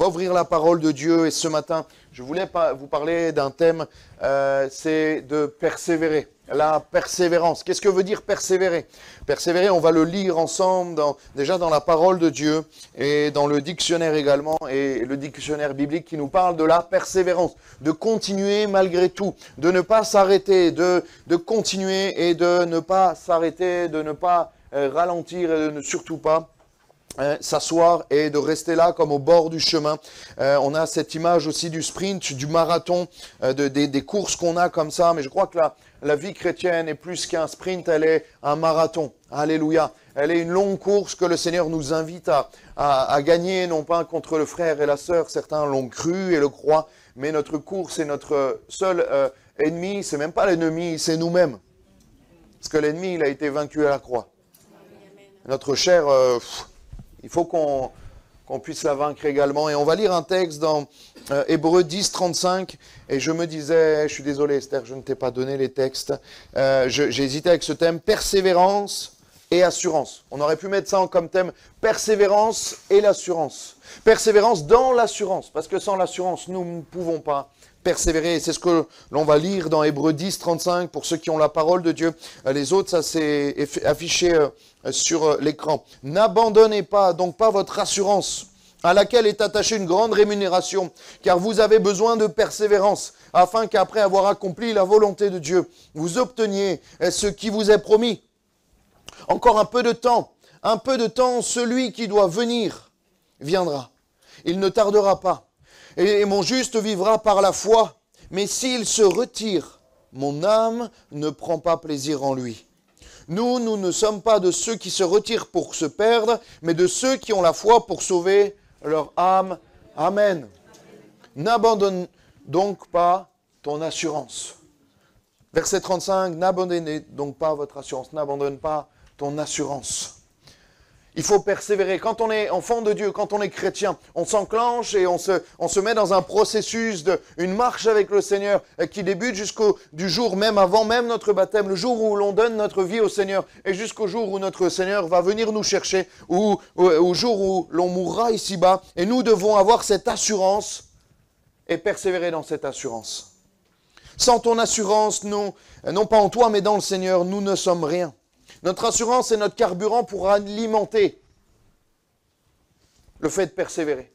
va ouvrir la parole de Dieu et ce matin, je voulais vous parler d'un thème, c'est de persévérer. La persévérance. Qu'est-ce que veut dire persévérer? Persévérer, on va le lire ensemble, déjà dans la parole de Dieu et dans le dictionnaire également, et le dictionnaire biblique qui nous parle de la persévérance, de continuer malgré tout, de ne pas s'arrêter, de continuer et de ne pas s'arrêter, de ne pas ralentir et de ne surtout pas s'asseoir et de rester là comme au bord du chemin. On a cette image aussi du sprint, du marathon, des courses qu'on a comme ça, mais je crois que la vie chrétienne est plus qu'un sprint, elle est un marathon. Alléluia. Elle est une longue course que le Seigneur nous invite à gagner, non pas contre le frère et la sœur, certains l'ont cru et le croient, mais notre course et notre seul ennemi, c'est même pas l'ennemi, c'est nous-mêmes. Parce que l'ennemi, il a été vaincu à la croix. Notre chair, il faut qu'on puisse la vaincre également. Et on va lire un texte dans Hébreux 10, 35. Et je me disais, je suis désolé Esther, je ne t'ai pas donné les textes. J'ai hésité avec ce thème, persévérance et assurance. On aurait pu mettre ça comme thème, persévérance et l'assurance. Persévérance dans l'assurance. Parce que sans l'assurance, nous ne pouvons pas persévérer. C'est ce que l'on va lire dans Hébreux 10, 35, pour ceux qui ont la parole de Dieu. Les autres, ça c'est affiché sur l'écran. N'abandonnez pas, donc pas votre assurance, à laquelle est attachée une grande rémunération, car vous avez besoin de persévérance, afin qu'après avoir accompli la volonté de Dieu, vous obteniez ce qui vous est promis. Encore un peu de temps, celui qui doit venir viendra. Il ne tardera pas. Et mon juste vivra par la foi, mais s'il se retire, mon âme ne prend pas plaisir en lui. Nous ne sommes pas de ceux qui se retirent pour se perdre, mais de ceux qui ont la foi pour sauver leur âme. Amen. N'abandonne donc pas ton assurance. Verset 35, n'abandonnez donc pas votre assurance, n'abandonne pas ton assurance. Il faut persévérer. Quand on est enfant de Dieu, quand on est chrétien, on s'enclenche et on se met dans un processus une marche avec le Seigneur qui débute jusqu'au jour même, avant même notre baptême, le jour où l'on donne notre vie au Seigneur et jusqu'au jour où notre Seigneur va venir nous chercher, ou au jour où l'on mourra ici-bas. Et nous devons avoir cette assurance et persévérer dans cette assurance. Sans ton assurance, non pas en toi, mais dans le Seigneur, nous ne sommes rien. Notre assurance est notre carburant pour alimenter le fait de persévérer.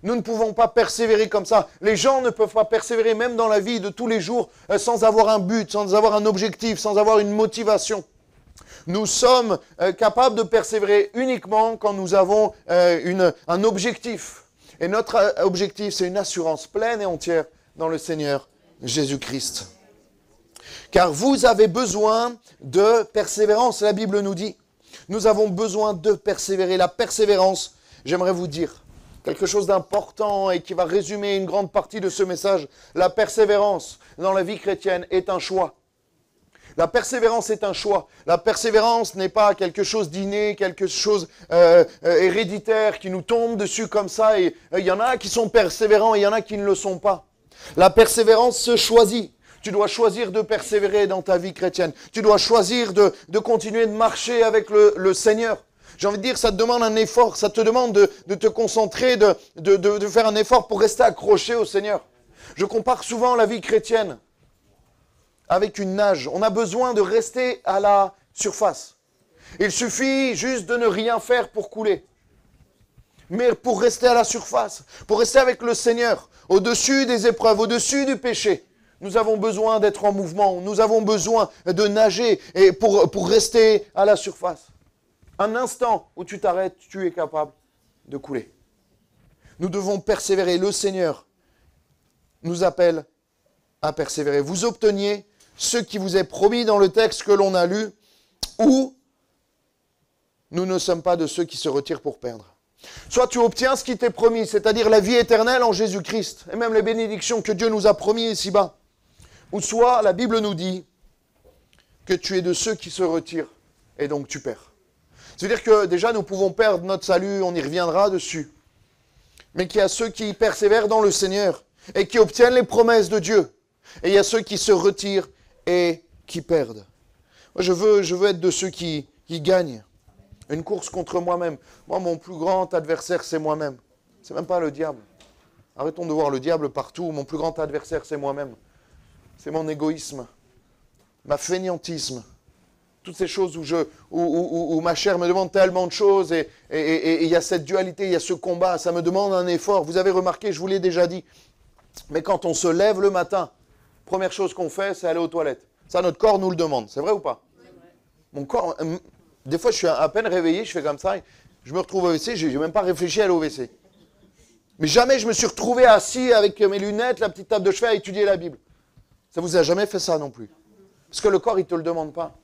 Nous ne pouvons pas persévérer comme ça. Les gens ne peuvent pas persévérer même dans la vie de tous les jours sans avoir un but, sans avoir un objectif, sans avoir une motivation. Nous sommes capables de persévérer uniquement quand nous avons un objectif. Et notre objectif, c'est une assurance pleine et entière dans le Seigneur Jésus-Christ. Car vous avez besoin de persévérance, la Bible nous dit. Nous avons besoin de persévérer. La persévérance, j'aimerais vous dire quelque chose d'important et qui va résumer une grande partie de ce message. La persévérance dans la vie chrétienne est un choix. La persévérance est un choix. La persévérance n'est pas quelque chose d'inné, quelque chose héréditaire qui nous tombe dessus comme ça. Et il y en a qui sont persévérants et il y en a qui ne le sont pas. La persévérance se choisit. Tu dois choisir de persévérer dans ta vie chrétienne. Tu dois choisir de continuer de marcher avec le Seigneur. J'ai envie de dire, ça te demande un effort. Ça te demande de te concentrer, de faire un effort pour rester accroché au Seigneur. Je compare souvent la vie chrétienne avec une nage. On a besoin de rester à la surface. Il suffit juste de ne rien faire pour couler. Mais pour rester à la surface, pour rester avec le Seigneur, au-dessus des épreuves, au-dessus du péché, nous avons besoin d'être en mouvement, nous avons besoin de nager et pour rester à la surface. Un instant où tu t'arrêtes, tu es capable de couler. Nous devons persévérer. Le Seigneur nous appelle à persévérer. Vous obteniez ce qui vous est promis dans le texte que l'on a lu, ou nous ne sommes pas de ceux qui se retirent pour perdre. Soit tu obtiens ce qui t'est promis, c'est-à-dire la vie éternelle en Jésus-Christ, et même les bénédictions que Dieu nous a promis ici-bas. Ou soit la Bible nous dit que tu es de ceux qui se retirent et donc tu perds. C'est-à-dire que déjà nous pouvons perdre notre salut, on y reviendra dessus. Mais qu'il y a ceux qui persévèrent dans le Seigneur et qui obtiennent les promesses de Dieu. Et il y a ceux qui se retirent et qui perdent. Moi je veux être de ceux qui gagnent. Une course contre moi-même. Moi mon plus grand adversaire c'est moi-même. C'est même pas le diable. Arrêtons de voir le diable partout. Mon plus grand adversaire, c'est moi-même. C'est mon égoïsme, ma fainéantisme. Toutes ces choses où ma chair me demande tellement de choses et il y a cette dualité, il y a ce combat, ça me demande un effort. Vous avez remarqué, je vous l'ai déjà dit, mais quand on se lève le matin, première chose qu'on fait, c'est aller aux toilettes. Ça, notre corps nous le demande. C'est vrai ou pas? Mon corps, des fois, je suis à peine réveillé, je fais comme ça, je me retrouve au WC, je n'ai même pas réfléchi à aller au WC. Mais jamais je me suis retrouvé assis avec mes lunettes, la petite table de chevet à étudier la Bible. Ça vous a jamais fait ça non plus? Parce que le corps, il ne te le demande pas.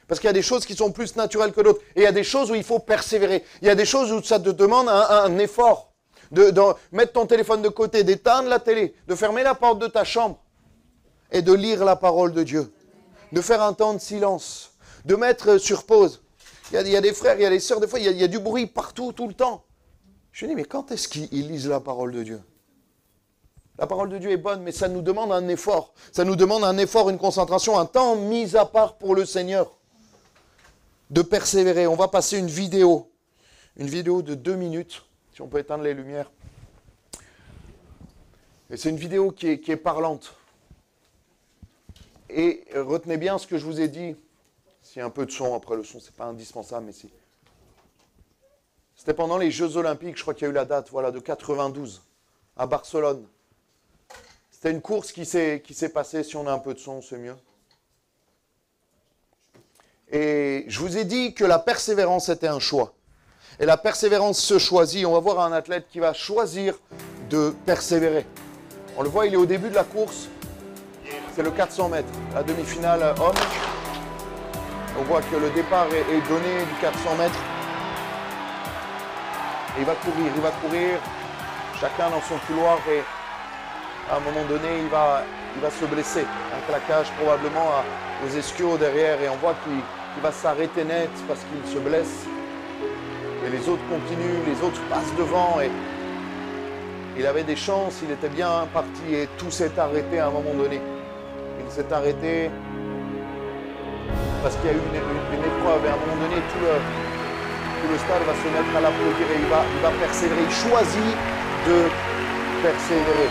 Parce qu'il y a des choses qui sont plus naturelles que d'autres. Et il y a des choses où il faut persévérer. Il y a des choses où ça te demande un effort. De mettre ton téléphone de côté, d'éteindre la télé, de fermer la porte de ta chambre et de lire la parole de Dieu. De faire un temps de silence. De mettre sur pause. Il y a des frères, il y a des sœurs, des fois, il y a du bruit partout, tout le temps. Je me dis, mais quand est-ce qu'ils lisent la parole de Dieu? La parole de Dieu est bonne, mais ça nous demande un effort. Ça nous demande un effort, une concentration, un temps mis à part pour le Seigneur. De persévérer. On va passer une vidéo de 2 minutes, si on peut éteindre les lumières. Et c'est une vidéo qui est parlante. Et retenez bien ce que je vous ai dit. S'il y a un peu de son, après le son, c'est pas indispensable, mais si. C'était pendant les Jeux Olympiques, je crois qu'il y a eu la date, voilà, de 92, à Barcelone. C'était une course qui s'est passée, si on a un peu de son, c'est mieux. Et je vous ai dit que la persévérance était un choix. Et la persévérance se choisit. On va voir un athlète qui va choisir de persévérer. On le voit, il est au début de la course. C'est le 400 mètres, la demi-finale homme. On voit que le départ est donné du 400 mètres. Et il va courir, chacun dans son couloir et à un moment donné, il va se blesser. Un claquage probablement aux ischios derrière et on voit qu'il va s'arrêter net parce qu'il se blesse. Et les autres continuent, les autres passent devant et il avait des chances, il était bien parti et tout s'est arrêté à un moment donné. Il s'est arrêté parce qu'il y a eu une épreuve et à un moment donné, tout le stade va se mettre à l'applaudir et il va persévérer. Il choisit de persévérer.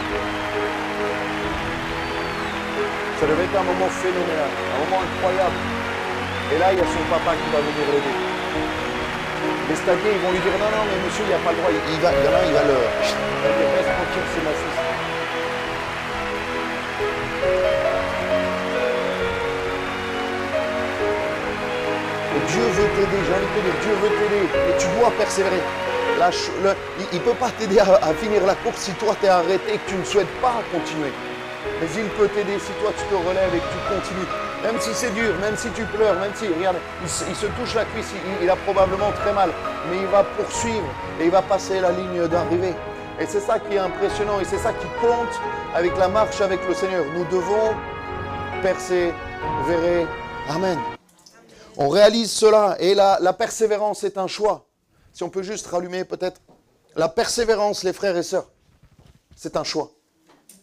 Ça devait être un moment phénoménal, un moment incroyable. Et là, il y a son papa qui va venir l'aider. Les stadiers, ils vont lui dire non, non, mais monsieur, il n'y a pas le droit. Il va le... Reste tranquille, c'est ma fils. Et Dieu veut t'aider, j'ai envie de te dire, Dieu veut t'aider. Et tu dois persévérer. Il ne peut pas t'aider à finir la course si toi t'es arrêté et que tu ne souhaites pas continuer. Mais il peut t'aider si toi tu te relèves et que tu continues. Même si c'est dur, même si tu pleures, même si, regarde, il se touche la cuisse, il a probablement très mal. Mais il va poursuivre et il va passer la ligne d'arrivée. Et c'est ça qui est impressionnant et c'est ça qui compte avec la marche avec le Seigneur. Nous devons persévérer. Amen. On réalise cela et la persévérance est un choix. Si on peut juste rallumer peut-être. La persévérance, les frères et sœurs, c'est un choix.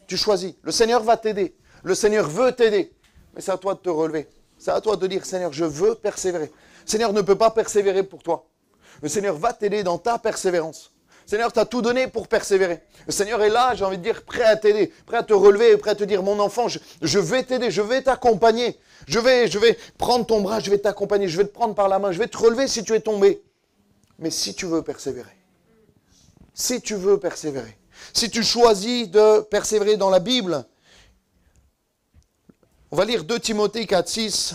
Tu choisis. Le Seigneur va t'aider. Le Seigneur veut t'aider. Mais c'est à toi de te relever. C'est à toi de dire, Seigneur, je veux persévérer. Le Seigneur ne peut pas persévérer pour toi. Le Seigneur va t'aider dans ta persévérance. Le Seigneur t'a tout donné pour persévérer. Le Seigneur est là, j'ai envie de dire, prêt à t'aider, prêt à te relever, prêt à te dire, mon enfant, je vais t'aider, je vais t'accompagner. Je vais prendre ton bras, je vais t'accompagner, je vais te prendre par la main, je vais te relever si tu es tombé. Mais si tu veux persévérer, si tu veux persévérer, si tu choisis de persévérer dans la Bible, on va lire 2 Timothée 4,6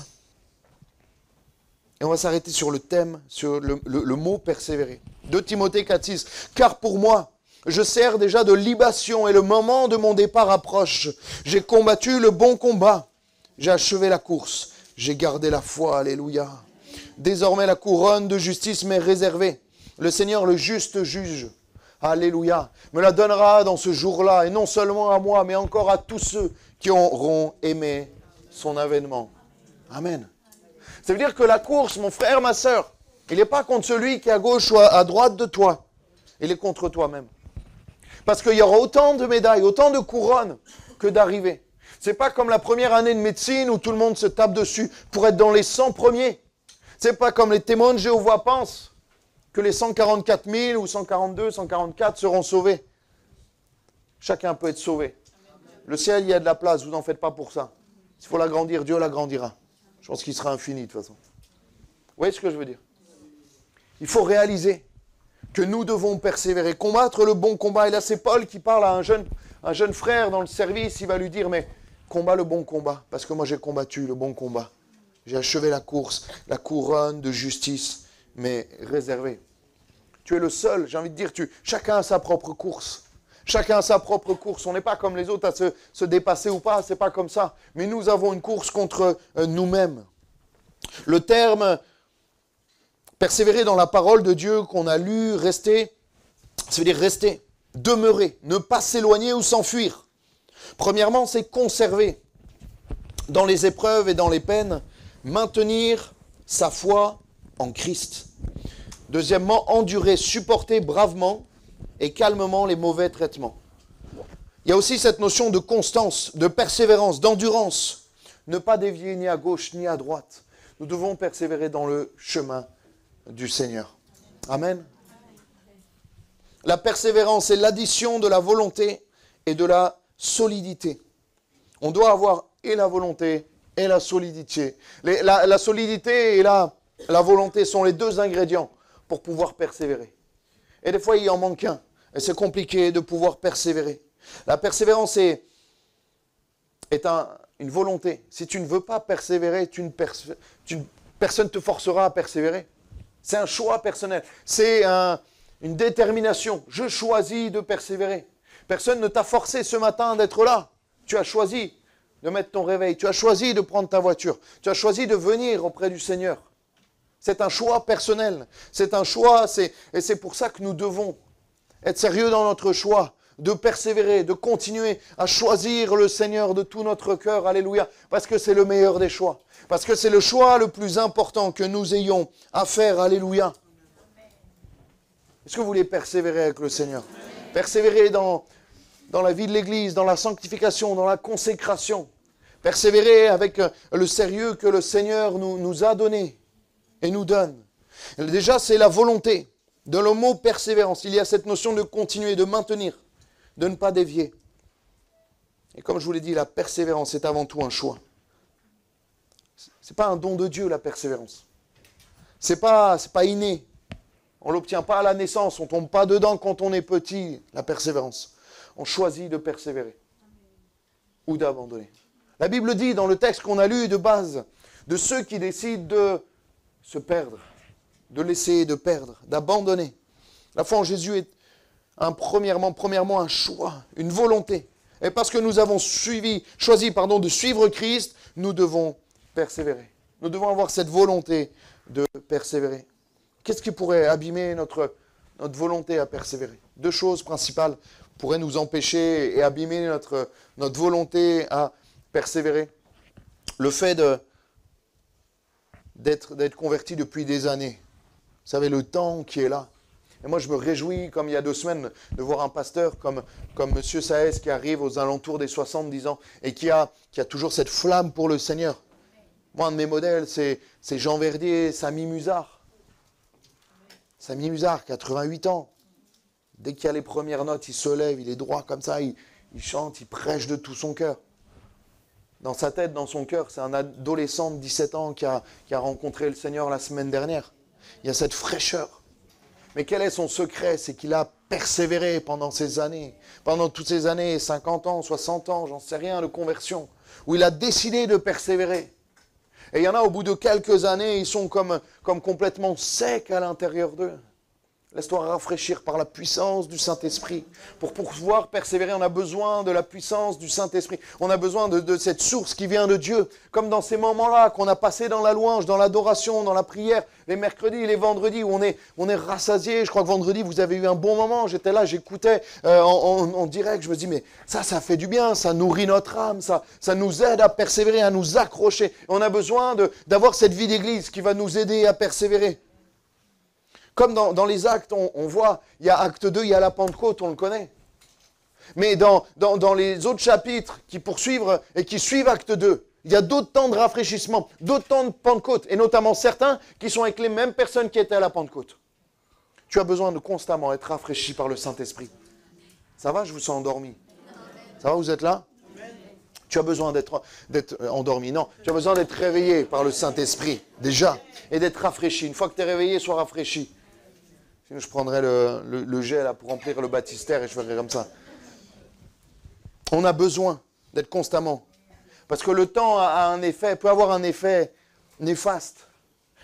et on va s'arrêter sur le thème, sur le mot persévérer. 2 Timothée 4,6. Car pour moi, je sers déjà de libation et le moment de mon départ approche. J'ai combattu le bon combat, j'ai achevé la course, j'ai gardé la foi, alléluia. Désormais la couronne de justice m'est réservée. Le Seigneur, le juste juge, alléluia, me la donnera dans ce jour-là, et non seulement à moi, mais encore à tous ceux qui auront aimé son avènement. Amen. Ça veut dire que la course, mon frère, ma sœur, il n'est pas contre celui qui est à gauche ou à droite de toi. Il est contre toi-même. Parce qu'il y aura autant de médailles, autant de couronnes que d'arrivées. Ce n'est pas comme la première année de médecine où tout le monde se tape dessus pour être dans les 100 premiers. Ce n'est pas comme les témoins de Jéhovah pensent. que les 144 000 ou 142, 144 seront sauvés. Chacun peut être sauvé. Le ciel, il y a de la place, vous n'en faites pas pour ça. S'il faut l'agrandir, Dieu l'agrandira. Je pense qu'il sera infini de toute façon. Vous voyez ce que je veux dire? Il faut réaliser que nous devons persévérer, combattre le bon combat. Et là, c'est Paul qui parle à un jeune frère dans le service. Il va lui dire, mais combat le bon combat, parce que moi j'ai combattu le bon combat. J'ai achevé la course, la couronne de justice m'est réservée. Tu es le seul, j'ai envie de dire, chacun a sa propre course. Chacun a sa propre course. On n'est pas comme les autres à se dépasser ou pas, c'est pas comme ça. Mais nous avons une course contre nous-mêmes. Le terme persévérer dans la parole de Dieu qu'on a lu, rester, ça veut dire rester, demeurer, ne pas s'éloigner ou s'enfuir. Premièrement, c'est conserver dans les épreuves et dans les peines, maintenir sa foi en Christ. Deuxièmement, endurer, supporter bravement et calmement les mauvais traitements. Il y a aussi cette notion de constance, de persévérance, d'endurance. Ne pas dévier ni à gauche ni à droite. Nous devons persévérer dans le chemin du Seigneur. Amen. La persévérance est l'addition de la volonté et de la solidité. On doit avoir et la volonté et la solidité. La solidité et la volonté sont les deux ingrédients pour pouvoir persévérer. Et des fois, il en manque un. Et c'est compliqué de pouvoir persévérer. La persévérance est une volonté. Si tu ne veux pas persévérer, personne ne te forcera à persévérer. C'est un choix personnel. C'est une détermination. Je choisis de persévérer. Personne ne t'a forcé ce matin d'être là. Tu as choisi de mettre ton réveil. Tu as choisi de prendre ta voiture. Tu as choisi de venir auprès du Seigneur. C'est un choix personnel. C'est un choix, et c'est pour ça que nous devons être sérieux dans notre choix, de persévérer, de continuer à choisir le Seigneur de tout notre cœur. Alléluia. Parce que c'est le meilleur des choix. Parce que c'est le choix le plus important que nous ayons à faire. Alléluia. Est-ce que vous voulez persévérer avec le Seigneur? Persévérer dans la vie de l'Église, dans la sanctification, dans la consécration. Persévérer avec le sérieux que le Seigneur nous a donné et nous donne. Déjà, c'est la volonté. Dans le mot persévérance, il y a cette notion de continuer, de maintenir, de ne pas dévier. Et comme je vous l'ai dit, la persévérance est avant tout un choix. Ce n'est pas un don de Dieu, la persévérance. Ce n'est pas inné. On ne l'obtient pas à la naissance, on ne tombe pas dedans quand on est petit, la persévérance. On choisit de persévérer ou d'abandonner. La Bible dit dans le texte qu'on a lu de base, de ceux qui décident de se perdre, de laisser, de perdre, d'abandonner. La foi en Jésus est premièrement un choix, une volonté. Et parce que nous avons choisi de suivre Christ, nous devons persévérer. Nous devons avoir cette volonté de persévérer. Qu'est-ce qui pourrait abîmer notre volonté à persévérer? Deux choses principales pourraient nous empêcher et abîmer notre volonté à persévérer. Le fait d'être converti depuis des années. Vous savez, le temps qui est là. Et moi, je me réjouis, comme il y a 2 semaines, de voir un pasteur comme M. Saez qui arrive aux alentours des 70 ans et qui a toujours cette flamme pour le Seigneur. Moi, un de mes modèles, c'est Jean Verdier, Samy Musard. Samy Musard, 88 ans. Dès qu'il y a les premières notes, il se lève, il est droit comme ça, il chante, il prêche de tout son cœur. Dans sa tête, dans son cœur, c'est un adolescent de 17 ans qui a rencontré le Seigneur la semaine dernière. Il y a cette fraîcheur. Mais quel est son secret? C'est qu'il a persévéré pendant ces années, pendant toutes ces années, 50 ans, 60 ans, j'en sais rien, de conversion, où il a décidé de persévérer. Et il y en a, au bout de quelques années, ils sont comme complètement secs à l'intérieur d'eux. Laisse-toi rafraîchir par la puissance du Saint-Esprit. Pour pouvoir persévérer, on a besoin de la puissance du Saint-Esprit. On a besoin de cette source qui vient de Dieu. Comme dans ces moments-là qu'on a passés dans la louange, dans l'adoration, dans la prière, les mercredis, les vendredis, où on est rassasié. Je crois que vendredi, vous avez eu un bon moment. J'étais là, j'écoutais en direct. Je me dis, mais ça fait du bien. Ça nourrit notre âme. Ça nous aide à persévérer, à nous accrocher. Et on a besoin d'avoir cette vie d'église qui va nous aider à persévérer. Comme dans les actes, on voit, il y a acte 2, il y a la Pentecôte, on le connaît. Mais dans les autres chapitres qui poursuivent et qui suivent acte 2, il y a d'autres temps de rafraîchissement, d'autres temps de Pentecôte, et notamment certains qui sont avec les mêmes personnes qui étaient à la Pentecôte. Tu as besoin de constamment être rafraîchi par le Saint-Esprit. Ça va, je vous sens endormi. Ça va, vous êtes là? Tu as besoin d'être endormi. Non, tu as besoin d'être réveillé par le Saint-Esprit, déjà, et d'être rafraîchi. Une fois que tu es réveillé, sois rafraîchi. Sinon, je prendrai le jet là, pour remplir le baptistère et je ferai comme ça. On a besoin d'être constamment. Parce que le temps peut avoir un effet néfaste.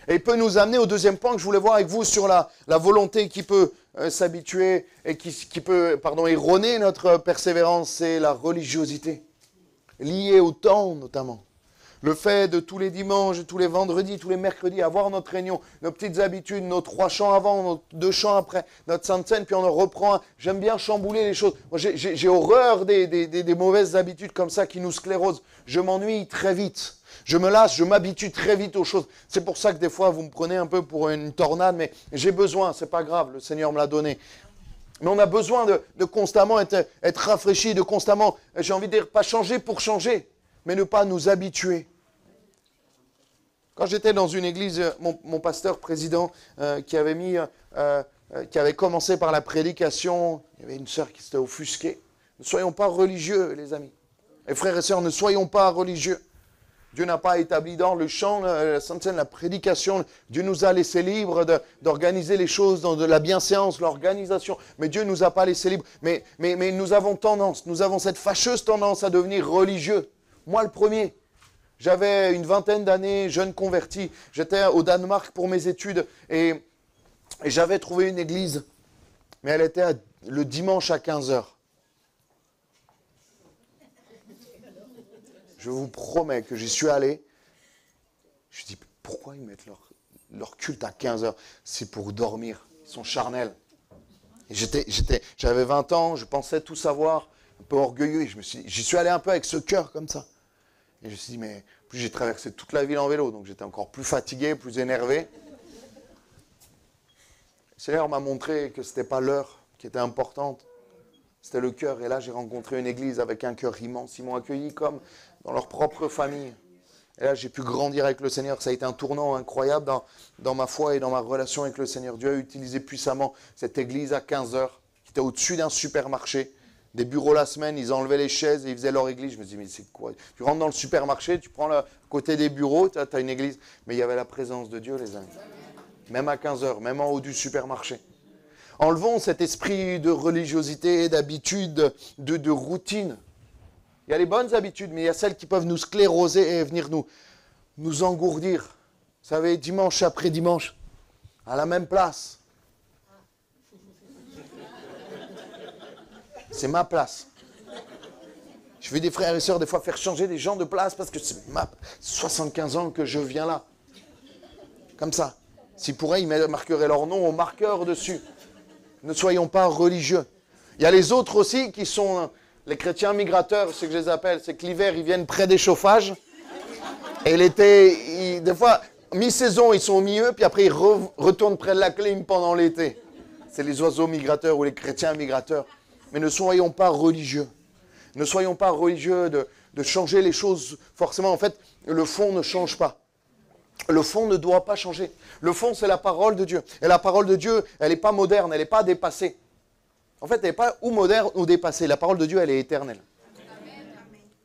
Et il peut nous amener au deuxième point que je voulais voir avec vous sur la volonté qui peut s'habituer et qui peut erroner notre persévérance, c'est la religiosité. Liée au temps notamment. Le fait de tous les dimanches, tous les vendredis, tous les mercredis, avoir notre réunion, nos petites habitudes, nos 3 chants avant, nos 2 chants après, notre Sainte Seine, puis on en reprend. J'aime bien chambouler les choses. Moi, j'ai horreur des mauvaises habitudes comme ça qui nous sclérosent. Je m'ennuie très vite. Je me lasse, je m'habitue très vite aux choses. C'est pour ça que des fois, vous me prenez un peu pour une tornade, mais j'ai besoin, c'est pas grave, le Seigneur me l'a donné. Mais on a besoin de constamment être rafraîchi, de constamment, j'ai envie de dire, pas changer pour changer, mais ne pas nous habituer. Quand j'étais dans une église, mon pasteur président qui avait commencé par la prédication, il y avait une sœur qui s'était offusquée. Ne soyons pas religieux, les amis. Et frères et sœurs, ne soyons pas religieux. Dieu n'a pas établi dans le chant, la Sainte Seine, la prédication. Dieu nous a laissé libres d'organiser les choses dans de la bienséance, l'organisation. Mais Dieu ne nous a pas laissé libres. Mais nous avons cette fâcheuse tendance à devenir religieux. Moi le premier. J'avais une 20aine d'années, jeune converti. J'étais au Danemark pour mes études et j'avais trouvé une église. Mais elle était le dimanche à 15h. Je vous promets que j'y suis allé. Je me dis, pourquoi ils mettent leur culte à 15h? C'est pour dormir. Ils sont charnels. Et j'avais 20 ans, je pensais tout savoir, un peu orgueilleux. Et j'y suis allé un peu avec ce cœur comme ça. Et je me suis dit, mais plus j'ai traversé toute la ville en vélo, donc j'étais encore plus fatigué, plus énervé. Le Seigneur m'a montré que ce n'était pas l'heure qui était importante, c'était le cœur. Et là, j'ai rencontré une église avec un cœur immense. Ils m'ont accueilli comme dans leur propre famille. Et là, j'ai pu grandir avec le Seigneur. Ça a été un tournant incroyable dans ma foi et dans ma relation avec le Seigneur. Dieu a utilisé puissamment cette église à 15h, qui était au-dessus d'un supermarché. Des bureaux la semaine, ils enlevaient les chaises et ils faisaient leur église. Je me dis, mais c'est quoi? Tu rentres dans le supermarché, tu prends le côté des bureaux, tu as une église. Mais il y avait la présence de Dieu, les amis. Même à 15h, même en haut du supermarché. Enlevons cet esprit de religiosité, d'habitude, de routine. Il y a les bonnes habitudes, mais il y a celles qui peuvent nous scléroser et venir nous engourdir. Vous savez, dimanche après dimanche, à la même place. C'est ma place. Je vais des frères et sœurs des fois faire changer des gens de place parce que c'est 75 ans que je viens là. Comme ça. S'ils pourraient, ils marqueraient leur nom au marqueur dessus. Ne soyons pas religieux. Il y a les autres aussi qui sont les chrétiens migrateurs, c'est ce que je les appelle. C'est que l'hiver, ils viennent près des chauffages. Et l'été, des fois, mi-saison, ils sont au milieu, puis après, ils retournent près de la clim pendant l'été. C'est les oiseaux migrateurs ou les chrétiens migrateurs. Mais ne soyons pas religieux. Ne soyons pas religieux de changer les choses forcément. En fait, le fond ne change pas. Le fond ne doit pas changer. Le fond, c'est la parole de Dieu. Et la parole de Dieu, elle n'est pas moderne, elle n'est pas dépassée. En fait, elle n'est pas ou moderne ou dépassée. La parole de Dieu, elle est éternelle.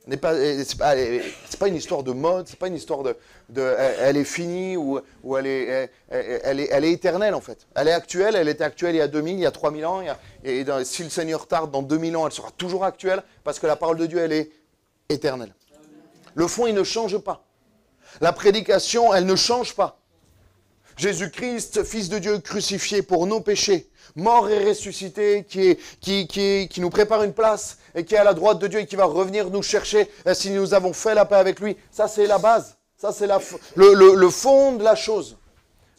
C'est pas une histoire de mode, c'est pas une histoire elle est finie ou elle est éternelle en fait. Elle est actuelle, elle était actuelle il y a 2000, il y a 3000 ans. Si le Seigneur tarde dans 2000 ans, elle sera toujours actuelle parce que la parole de Dieu, elle est éternelle. Le fond, il ne change pas. La prédication, elle ne change pas. Jésus-Christ, Fils de Dieu crucifié pour nos péchés, mort et ressuscité, qui nous prépare une place et qui est à la droite de Dieu et qui va revenir nous chercher si nous avons fait la paix avec lui. Ça, c'est la base. Ça, c'est le fond de la chose.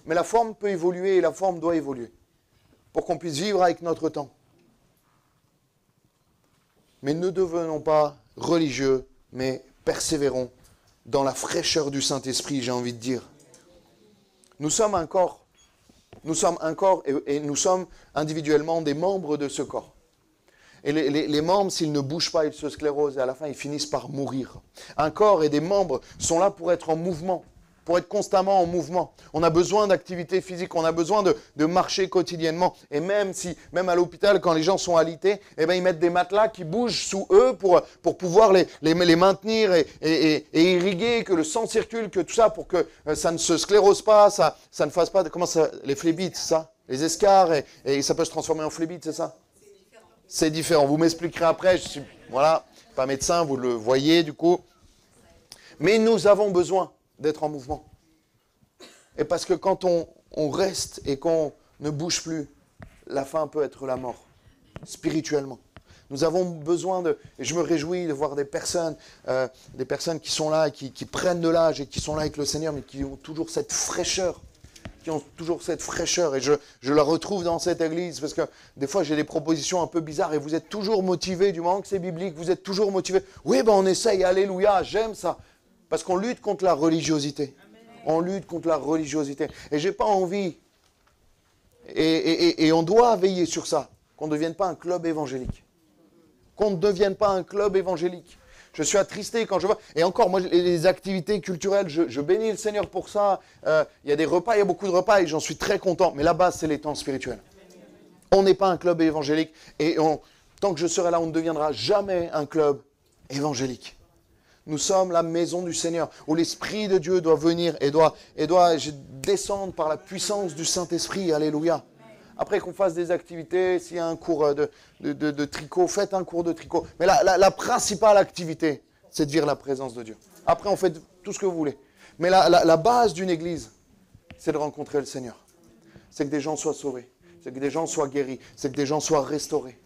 Mais la forme peut évoluer et la forme doit évoluer pour qu'on puisse vivre avec notre temps. Mais ne devenons pas religieux, mais persévérons dans la fraîcheur du Saint-Esprit, j'ai envie de dire. Nous sommes un corps et nous sommes individuellement des membres de ce corps. Et les membres, s'ils ne bougent pas, ils se sclérosent et à la fin, ils finissent par mourir. Un corps et des membres sont là pour être en mouvement. pour être constamment en mouvement. On a besoin d'activité physique, on a besoin de marcher quotidiennement. Et même à l'hôpital, quand les gens sont alités, eh ben, ils mettent des matelas qui bougent sous eux pour pouvoir les maintenir et irriguer, que le sang circule, que tout ça, pour que ça ne se sclérose pas, ça ne fasse pas, les phlébites, c'est ça? Les escarres, et ça peut se transformer en phlébite, c'est ça? C'est différent. Vous m'expliquerez après, je suis, voilà, pas médecin, vous le voyez du coup. Mais nous avons besoin d'être en mouvement. Et parce que quand on reste et qu'on ne bouge plus, la fin peut être la mort, spirituellement. Nous avons besoin et je me réjouis de voir des personnes qui sont là, qui prennent de l'âge et qui sont là avec le Seigneur, mais qui ont toujours cette fraîcheur. Et je la retrouve dans cette église, parce que des fois j'ai des propositions un peu bizarres et vous êtes toujours motivés, du moment que c'est biblique, vous êtes toujours motivés. Oui, ben on essaye, alléluia, j'aime ça. Parce qu'on lutte contre la religiosité. On lutte contre la religiosité. Et j'ai pas envie, et on doit veiller sur ça, qu'on ne devienne pas un club évangélique. Qu'on ne devienne pas un club évangélique. Je suis attristé quand je vois. Et encore, moi, les activités culturelles, je bénis le Seigneur pour ça. Il y a des repas, il y a beaucoup de repas et j'en suis très content. Mais la base, c'est les temps spirituels. On n'est pas un club évangélique. Et tant que je serai là, on ne deviendra jamais un club évangélique. Nous sommes la maison du Seigneur, où l'Esprit de Dieu doit venir et doit descendre par la puissance du Saint-Esprit. Alléluia. Après qu'on fasse des activités, s'il y a un cours de tricot, faites un cours de tricot. Mais la principale activité, c'est de vivre la présence de Dieu. Après, on fait tout ce que vous voulez. Mais la base d'une église, c'est de rencontrer le Seigneur. C'est que des gens soient sauvés. C'est que des gens soient guéris. C'est que des gens soient restaurés.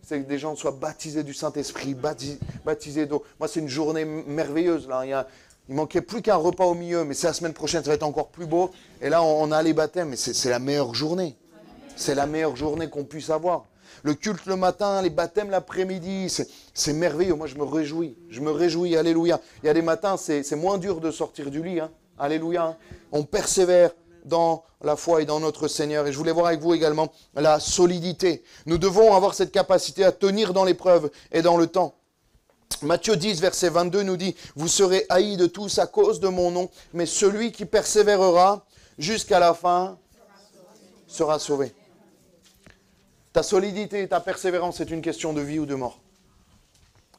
C'est que des gens soient baptisés du Saint-Esprit, baptisés d'eau. Moi, c'est une journée merveilleuse, là. Il manquait plus qu'un repas au milieu, mais c'est la semaine prochaine, ça va être encore plus beau. Et là, on a les baptêmes, mais c'est la meilleure journée. C'est la meilleure journée qu'on puisse avoir. Le culte le matin, les baptêmes l'après-midi, c'est merveilleux. Moi, je me réjouis, alléluia. Il y a des matins, c'est moins dur de sortir du lit, hein. Alléluia. Hein. On persévère dans la foi et dans notre Seigneur. Et je voulais voir avec vous également la solidité. Nous devons avoir cette capacité à tenir dans l'épreuve et dans le temps. Matthieu 10, verset 22 nous dit « Vous serez haïs de tous à cause de mon nom, mais celui qui persévérera jusqu'à la fin sera sauvé. » Ta solidité et ta persévérance, c'est une question de vie ou de mort.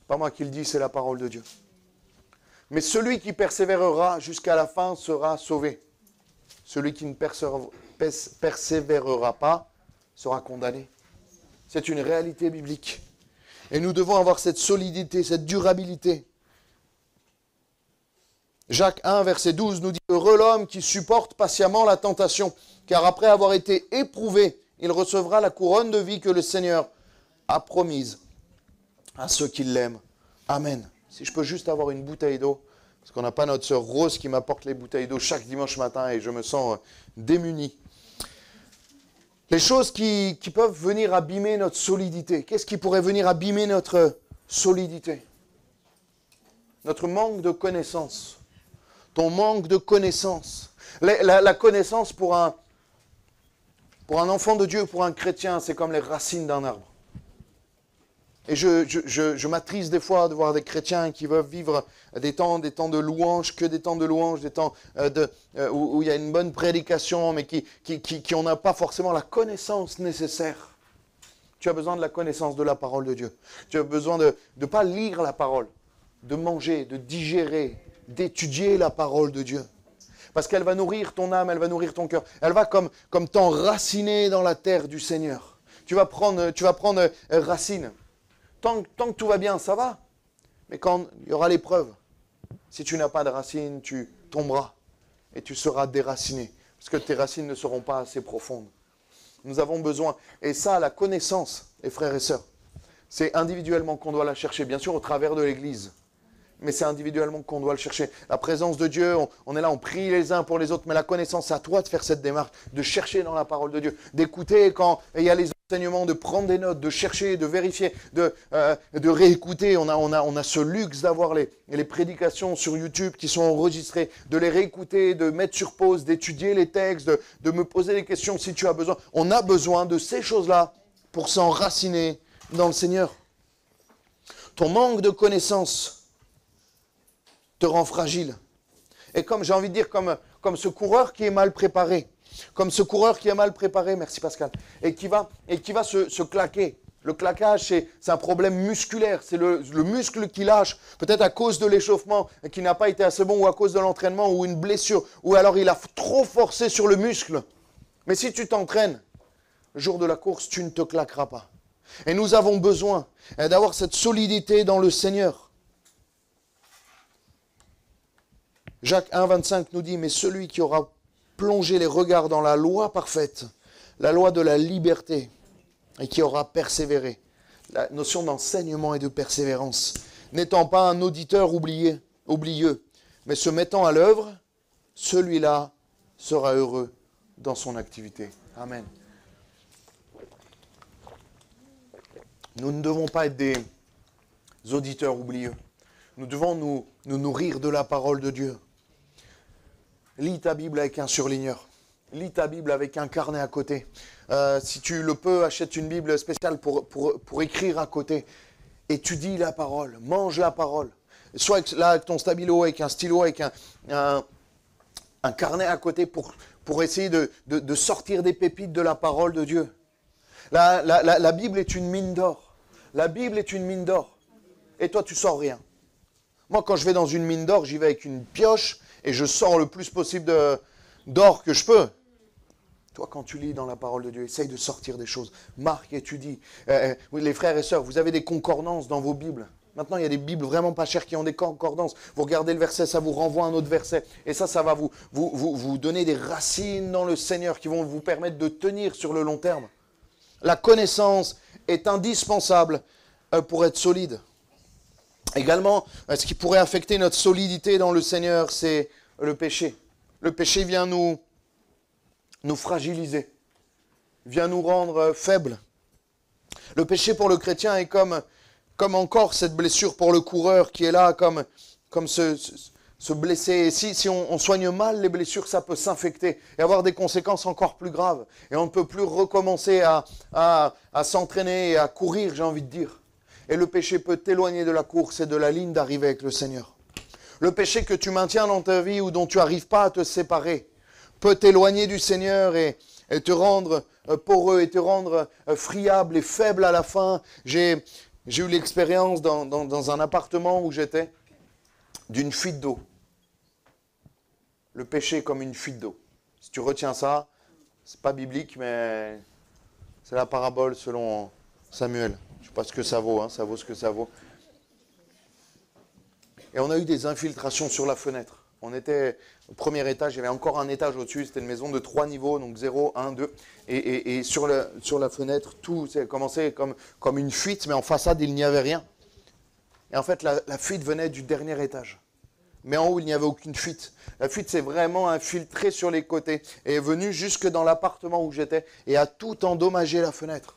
Pas moi qui le dis, c'est la parole de Dieu. Mais celui qui persévérera jusqu'à la fin sera sauvé. Celui qui ne persévérera pas sera condamné. C'est une réalité biblique. Et nous devons avoir cette solidité, cette durabilité. Jacques 1, verset 12 nous dit « Heureux l'homme qui supporte patiemment la tentation, car après avoir été éprouvé, il recevra la couronne de vie que le Seigneur a promise à ceux qui l'aiment. » Amen. Si je peux juste avoir une bouteille d'eau, parce qu'on n'a pas notre sœur Rose qui m'apporte les bouteilles d'eau chaque dimanche matin et je me sens démuni. Les choses qui peuvent venir abîmer notre solidité. Qu'est-ce qui pourrait venir abîmer notre solidité? Notre manque de connaissance. Ton manque de connaissance. La connaissance pour un enfant de Dieu, pour un chrétien, c'est comme les racines d'un arbre. Et je m'attriste des fois de voir des chrétiens qui veulent vivre des temps de louange, que des temps de louange, des temps où il y a une bonne prédication, mais qui n'ont pas forcément la connaissance nécessaire. Tu as besoin de la connaissance de la parole de Dieu. Tu as besoin de ne pas lire la parole, de manger, de digérer, d'étudier la parole de Dieu. Parce qu'elle va nourrir ton âme, elle va nourrir ton cœur. Elle va comme t'enraciner dans la terre du Seigneur. Tu vas prendre racine. Tant que tout va bien, ça va. Mais quand il y aura l'épreuve, si tu n'as pas de racines, tu tomberas et tu seras déraciné. Parce que tes racines ne seront pas assez profondes. Nous avons besoin. Et ça, la connaissance, les frères et sœurs, c'est individuellement qu'on doit la chercher. Bien sûr, au travers de l'Église. Mais c'est individuellement qu'on doit le chercher. La présence de Dieu, on est là, on prie les uns pour les autres. Mais la connaissance, c'est à toi de faire cette démarche, de chercher dans la parole de Dieu, d'écouter quand il y a les enseignements, de prendre des notes, de chercher, de vérifier, de réécouter. On a ce luxe d'avoir les prédications sur YouTube qui sont enregistrées, de les réécouter, de mettre sur pause, d'étudier les textes, de me poser des questions si tu as besoin. On a besoin de ces choses-là pour s'enraciner dans le Seigneur. Ton manque de connaissance te rend fragile. Et comme j'ai envie de dire, comme ce coureur qui est mal préparé. Comme ce coureur qui est mal préparé, merci Pascal, et qui va se claquer. Le claquage, c'est un problème musculaire, c'est le muscle qui lâche, peut-être à cause de l'échauffement qui n'a pas été assez bon, ou à cause de l'entraînement, ou une blessure, ou alors il a trop forcé sur le muscle. Mais si tu t'entraînes, le jour de la course, tu ne te claqueras pas. Et nous avons besoin d'avoir cette solidité dans le Seigneur. Jacques 1, 25 nous dit, mais celui qui aura plongé les regards dans la loi parfaite, la loi de la liberté, et qui aura persévéré. La notion d'enseignement et de persévérance. N'étant pas un auditeur oublieux, mais se mettant à l'œuvre, celui-là sera heureux dans son activité. Amen. Nous ne devons pas être des auditeurs oublieux. Nous devons nous nourrir de la parole de Dieu. Lis ta Bible avec un surligneur. Lis ta Bible avec un carnet à côté. Si tu le peux, achète une Bible spéciale pour écrire à côté. Étudie la parole, mange la parole. Soit là avec ton stabilo, avec un stylo, avec un carnet à côté pour essayer de sortir des pépites de la parole de Dieu. La Bible est une mine d'or. La Bible est une mine d'or. Et toi, tu sors rien. Moi, quand je vais dans une mine d'or, j'y vais avec une pioche et je sors le plus possible d'or que je peux. Toi, quand tu lis dans la parole de Dieu, essaye de sortir des choses. Marque, étudie. Les frères et sœurs, vous avez des concordances dans vos Bibles. Maintenant, il y a des Bibles vraiment pas chères qui ont des concordances. Vous regardez le verset, ça vous renvoie à un autre verset. Et ça va vous donner des racines dans le Seigneur qui vont vous permettre de tenir sur le long terme. La connaissance est indispensable pour être solide. Également, ce qui pourrait affecter notre solidité dans le Seigneur, c'est le péché. Le péché vient nous fragiliser, vient nous rendre faibles. Le péché pour le chrétien est comme encore cette blessure pour le coureur qui est là, comme se blesser. Et si on soigne mal les blessures, ça peut s'infecter et avoir des conséquences encore plus graves. Et on ne peut plus recommencer à s'entraîner et à courir, j'ai envie de dire. Et le péché peut t'éloigner de la course et de la ligne d'arrivée avec le Seigneur. Le péché que tu maintiens dans ta vie ou dont tu n'arrives pas à te séparer peut t'éloigner du Seigneur et te rendre poreux et te rendre friable et faible à la fin. J'ai eu l'expérience dans un appartement où j'étais d'une fuite d'eau. Le péché est comme une fuite d'eau. Si tu retiens ça, c'est pas biblique, mais c'est la parabole selon Samuel. Je ne sais pas ce que ça vaut, ça vaut ce que ça vaut. Et on a eu des infiltrations sur la fenêtre. On était au premier étage, il y avait encore un étage au-dessus, c'était une maison de 3 niveaux, donc 0, 1, 2. Et sur la fenêtre, tout a commencé comme une fuite, mais en façade, il n'y avait rien. Et en fait, la fuite venait du dernier étage. Mais en haut, il n'y avait aucune fuite. La fuite s'est vraiment infiltrée sur les côtés et est venue jusque dans l'appartement où j'étais et a tout endommagé la fenêtre.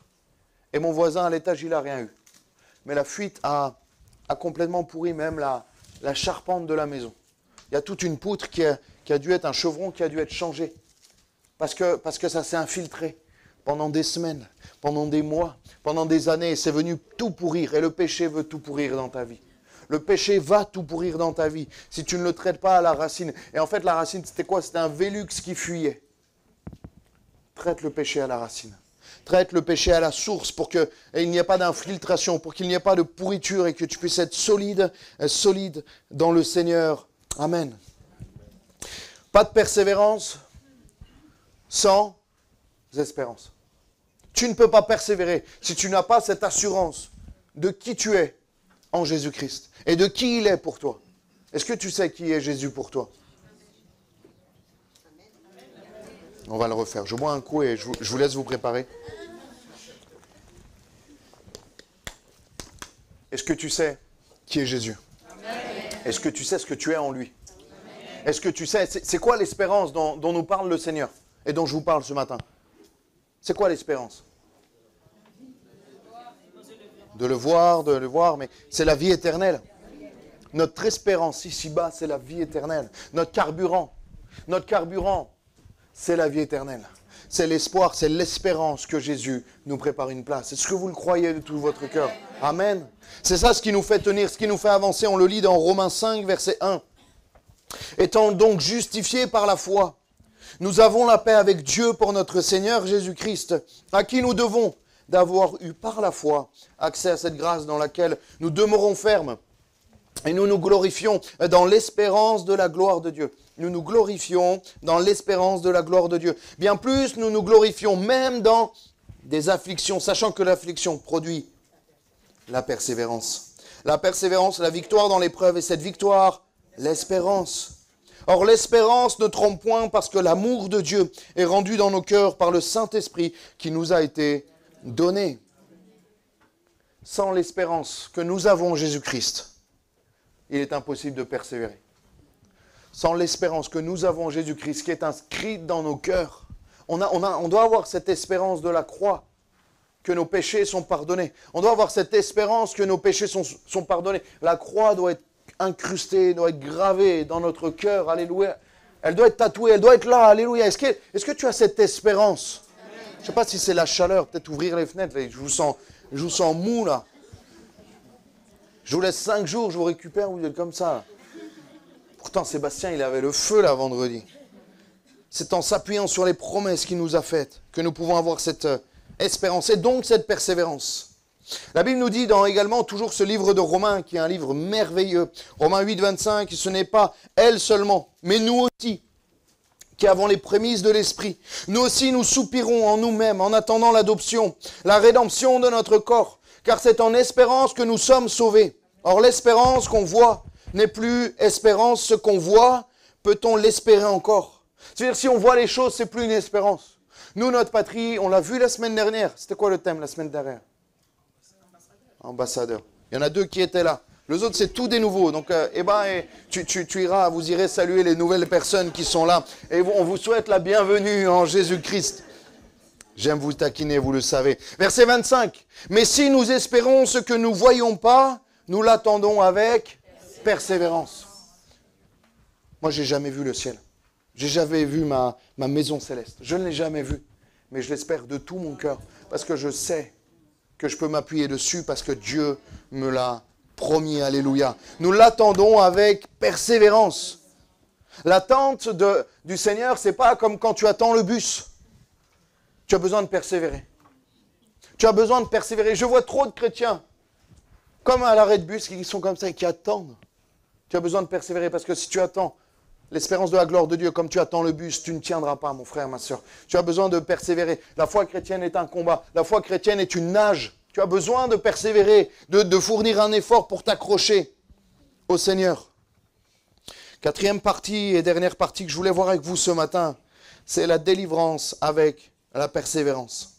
Et mon voisin à l'étage, il n'a rien eu. Mais la fuite a complètement pourri même la charpente de la maison. Il y a toute une poutre qui a dû être un chevron qui a dû être changé. Parce que ça s'est infiltré pendant des semaines, pendant des mois, pendant des années. Et c'est venu tout pourrir. Et le péché veut tout pourrir dans ta vie. Le péché va tout pourrir dans ta vie si tu ne le traites pas à la racine. Et en fait, la racine, c'était quoi? C'était un Vélux qui fuyait. Traite le péché à la racine. Traite le péché à la source pour qu'il n'y ait pas d'infiltration, pour qu'il n'y ait pas de pourriture et que tu puisses être solide dans le Seigneur. Amen. Pas de persévérance sans espérance. Tu ne peux pas persévérer si tu n'as pas cette assurance de qui tu es en Jésus-Christ et de qui il est pour toi. Est-ce que tu sais qui est Jésus pour toi? On va le refaire. Je bois un coup et je vous laisse vous préparer. Est-ce que tu sais qui est Jésus? Est-ce que tu sais ce que tu es en lui? Est-ce que tu sais, c'est quoi l'espérance dont nous parle le Seigneur et dont je vous parle ce matin? C'est quoi l'espérance? De le voir, mais c'est la vie éternelle. Notre espérance ici-bas, c'est la vie éternelle. Notre carburant, c'est la vie éternelle. C'est l'espoir, c'est l'espérance que Jésus nous prépare une place. Est-ce que vous le croyez de tout votre cœur? Amen. C'est ça ce qui nous fait tenir, ce qui nous fait avancer. On le lit dans Romains 5, verset 1. Étant donc justifiés par la foi, nous avons la paix avec Dieu pour notre Seigneur Jésus-Christ, à qui nous devons d'avoir eu par la foi accès à cette grâce dans laquelle nous demeurons fermes et nous nous glorifions dans l'espérance de la gloire de Dieu. Nous nous glorifions dans l'espérance de la gloire de Dieu. Bien plus, nous nous glorifions même dans des afflictions, sachant que l'affliction produit la persévérance. La persévérance, la victoire dans l'épreuve, et cette victoire, l'espérance. Or, l'espérance ne trompe point parce que l'amour de Dieu est rendu dans nos cœurs par le Saint-Esprit qui nous a été donné. Sans l'espérance que nous avons en Jésus-Christ, il est impossible de persévérer. Sans l'espérance que nous avons en Jésus-Christ qui est inscrite dans nos cœurs, on doit avoir cette espérance de la croix, que nos péchés sont pardonnés. On doit avoir cette espérance que nos péchés sont pardonnés. La croix doit être incrustée, doit être gravée dans notre cœur, alléluia. Elle doit être tatouée, elle doit être là, alléluia. Est-ce que tu as cette espérance? Je ne sais pas si c'est la chaleur, peut-être ouvrir les fenêtres, je vous sens mou là. Je vous laisse 5 jours, je vous récupère, vous êtes comme ça. Là. Pourtant, Sébastien, il avait le feu là vendredi. C'est en s'appuyant sur les promesses qu'il nous a faites que nous pouvons avoir cette espérance et donc cette persévérance. La Bible nous dit dans également toujours ce livre de Romains, qui est un livre merveilleux, Romains 8, 25, ce n'est pas elle seulement, mais nous aussi, qui avons les prémices de l'Esprit. Nous aussi, nous soupirons en nous-mêmes en attendant l'adoption, la rédemption de notre corps, car c'est en espérance que nous sommes sauvés. Or, l'espérance qu'on voit n'est plus espérance. Ce qu'on voit, peut-on l'espérer encore? C'est-à-dire, si on voit les choses, c'est plus une espérance. Nous, notre patrie, on l'a vu la semaine dernière. C'était quoi le thème la semaine dernière? Ambassadeur. Il y en a 2 qui étaient là. Les autres, c'est tout des nouveaux. Donc, tu iras, vous irez saluer les nouvelles personnes qui sont là. Et on vous souhaite la bienvenue en Jésus-Christ. J'aime vous taquiner, vous le savez. Verset 25. Mais si nous espérons ce que nous ne voyons pas, nous l'attendons avec persévérance. Moi, je n'ai jamais vu le ciel. J'ai jamais vu ma maison céleste. Je ne l'ai jamais vue. Mais je l'espère de tout mon cœur. Parce que je sais que je peux m'appuyer dessus parce que Dieu me l'a promis. Alléluia. Nous l'attendons avec persévérance. L'attente du Seigneur, ce n'est pas comme quand tu attends le bus. Tu as besoin de persévérer. Tu as besoin de persévérer. Je vois trop de chrétiens, comme à l'arrêt de bus, qui sont comme ça et qui attendent. Tu as besoin de persévérer parce que si tu attends l'espérance de la gloire de Dieu, comme tu attends le bus, tu ne tiendras pas, mon frère, ma soeur. Tu as besoin de persévérer. La foi chrétienne est un combat. La foi chrétienne est une nage. Tu as besoin de persévérer, de fournir un effort pour t'accrocher au Seigneur. 4e partie et dernière partie que je voulais voir avec vous ce matin, c'est la délivrance avec la persévérance.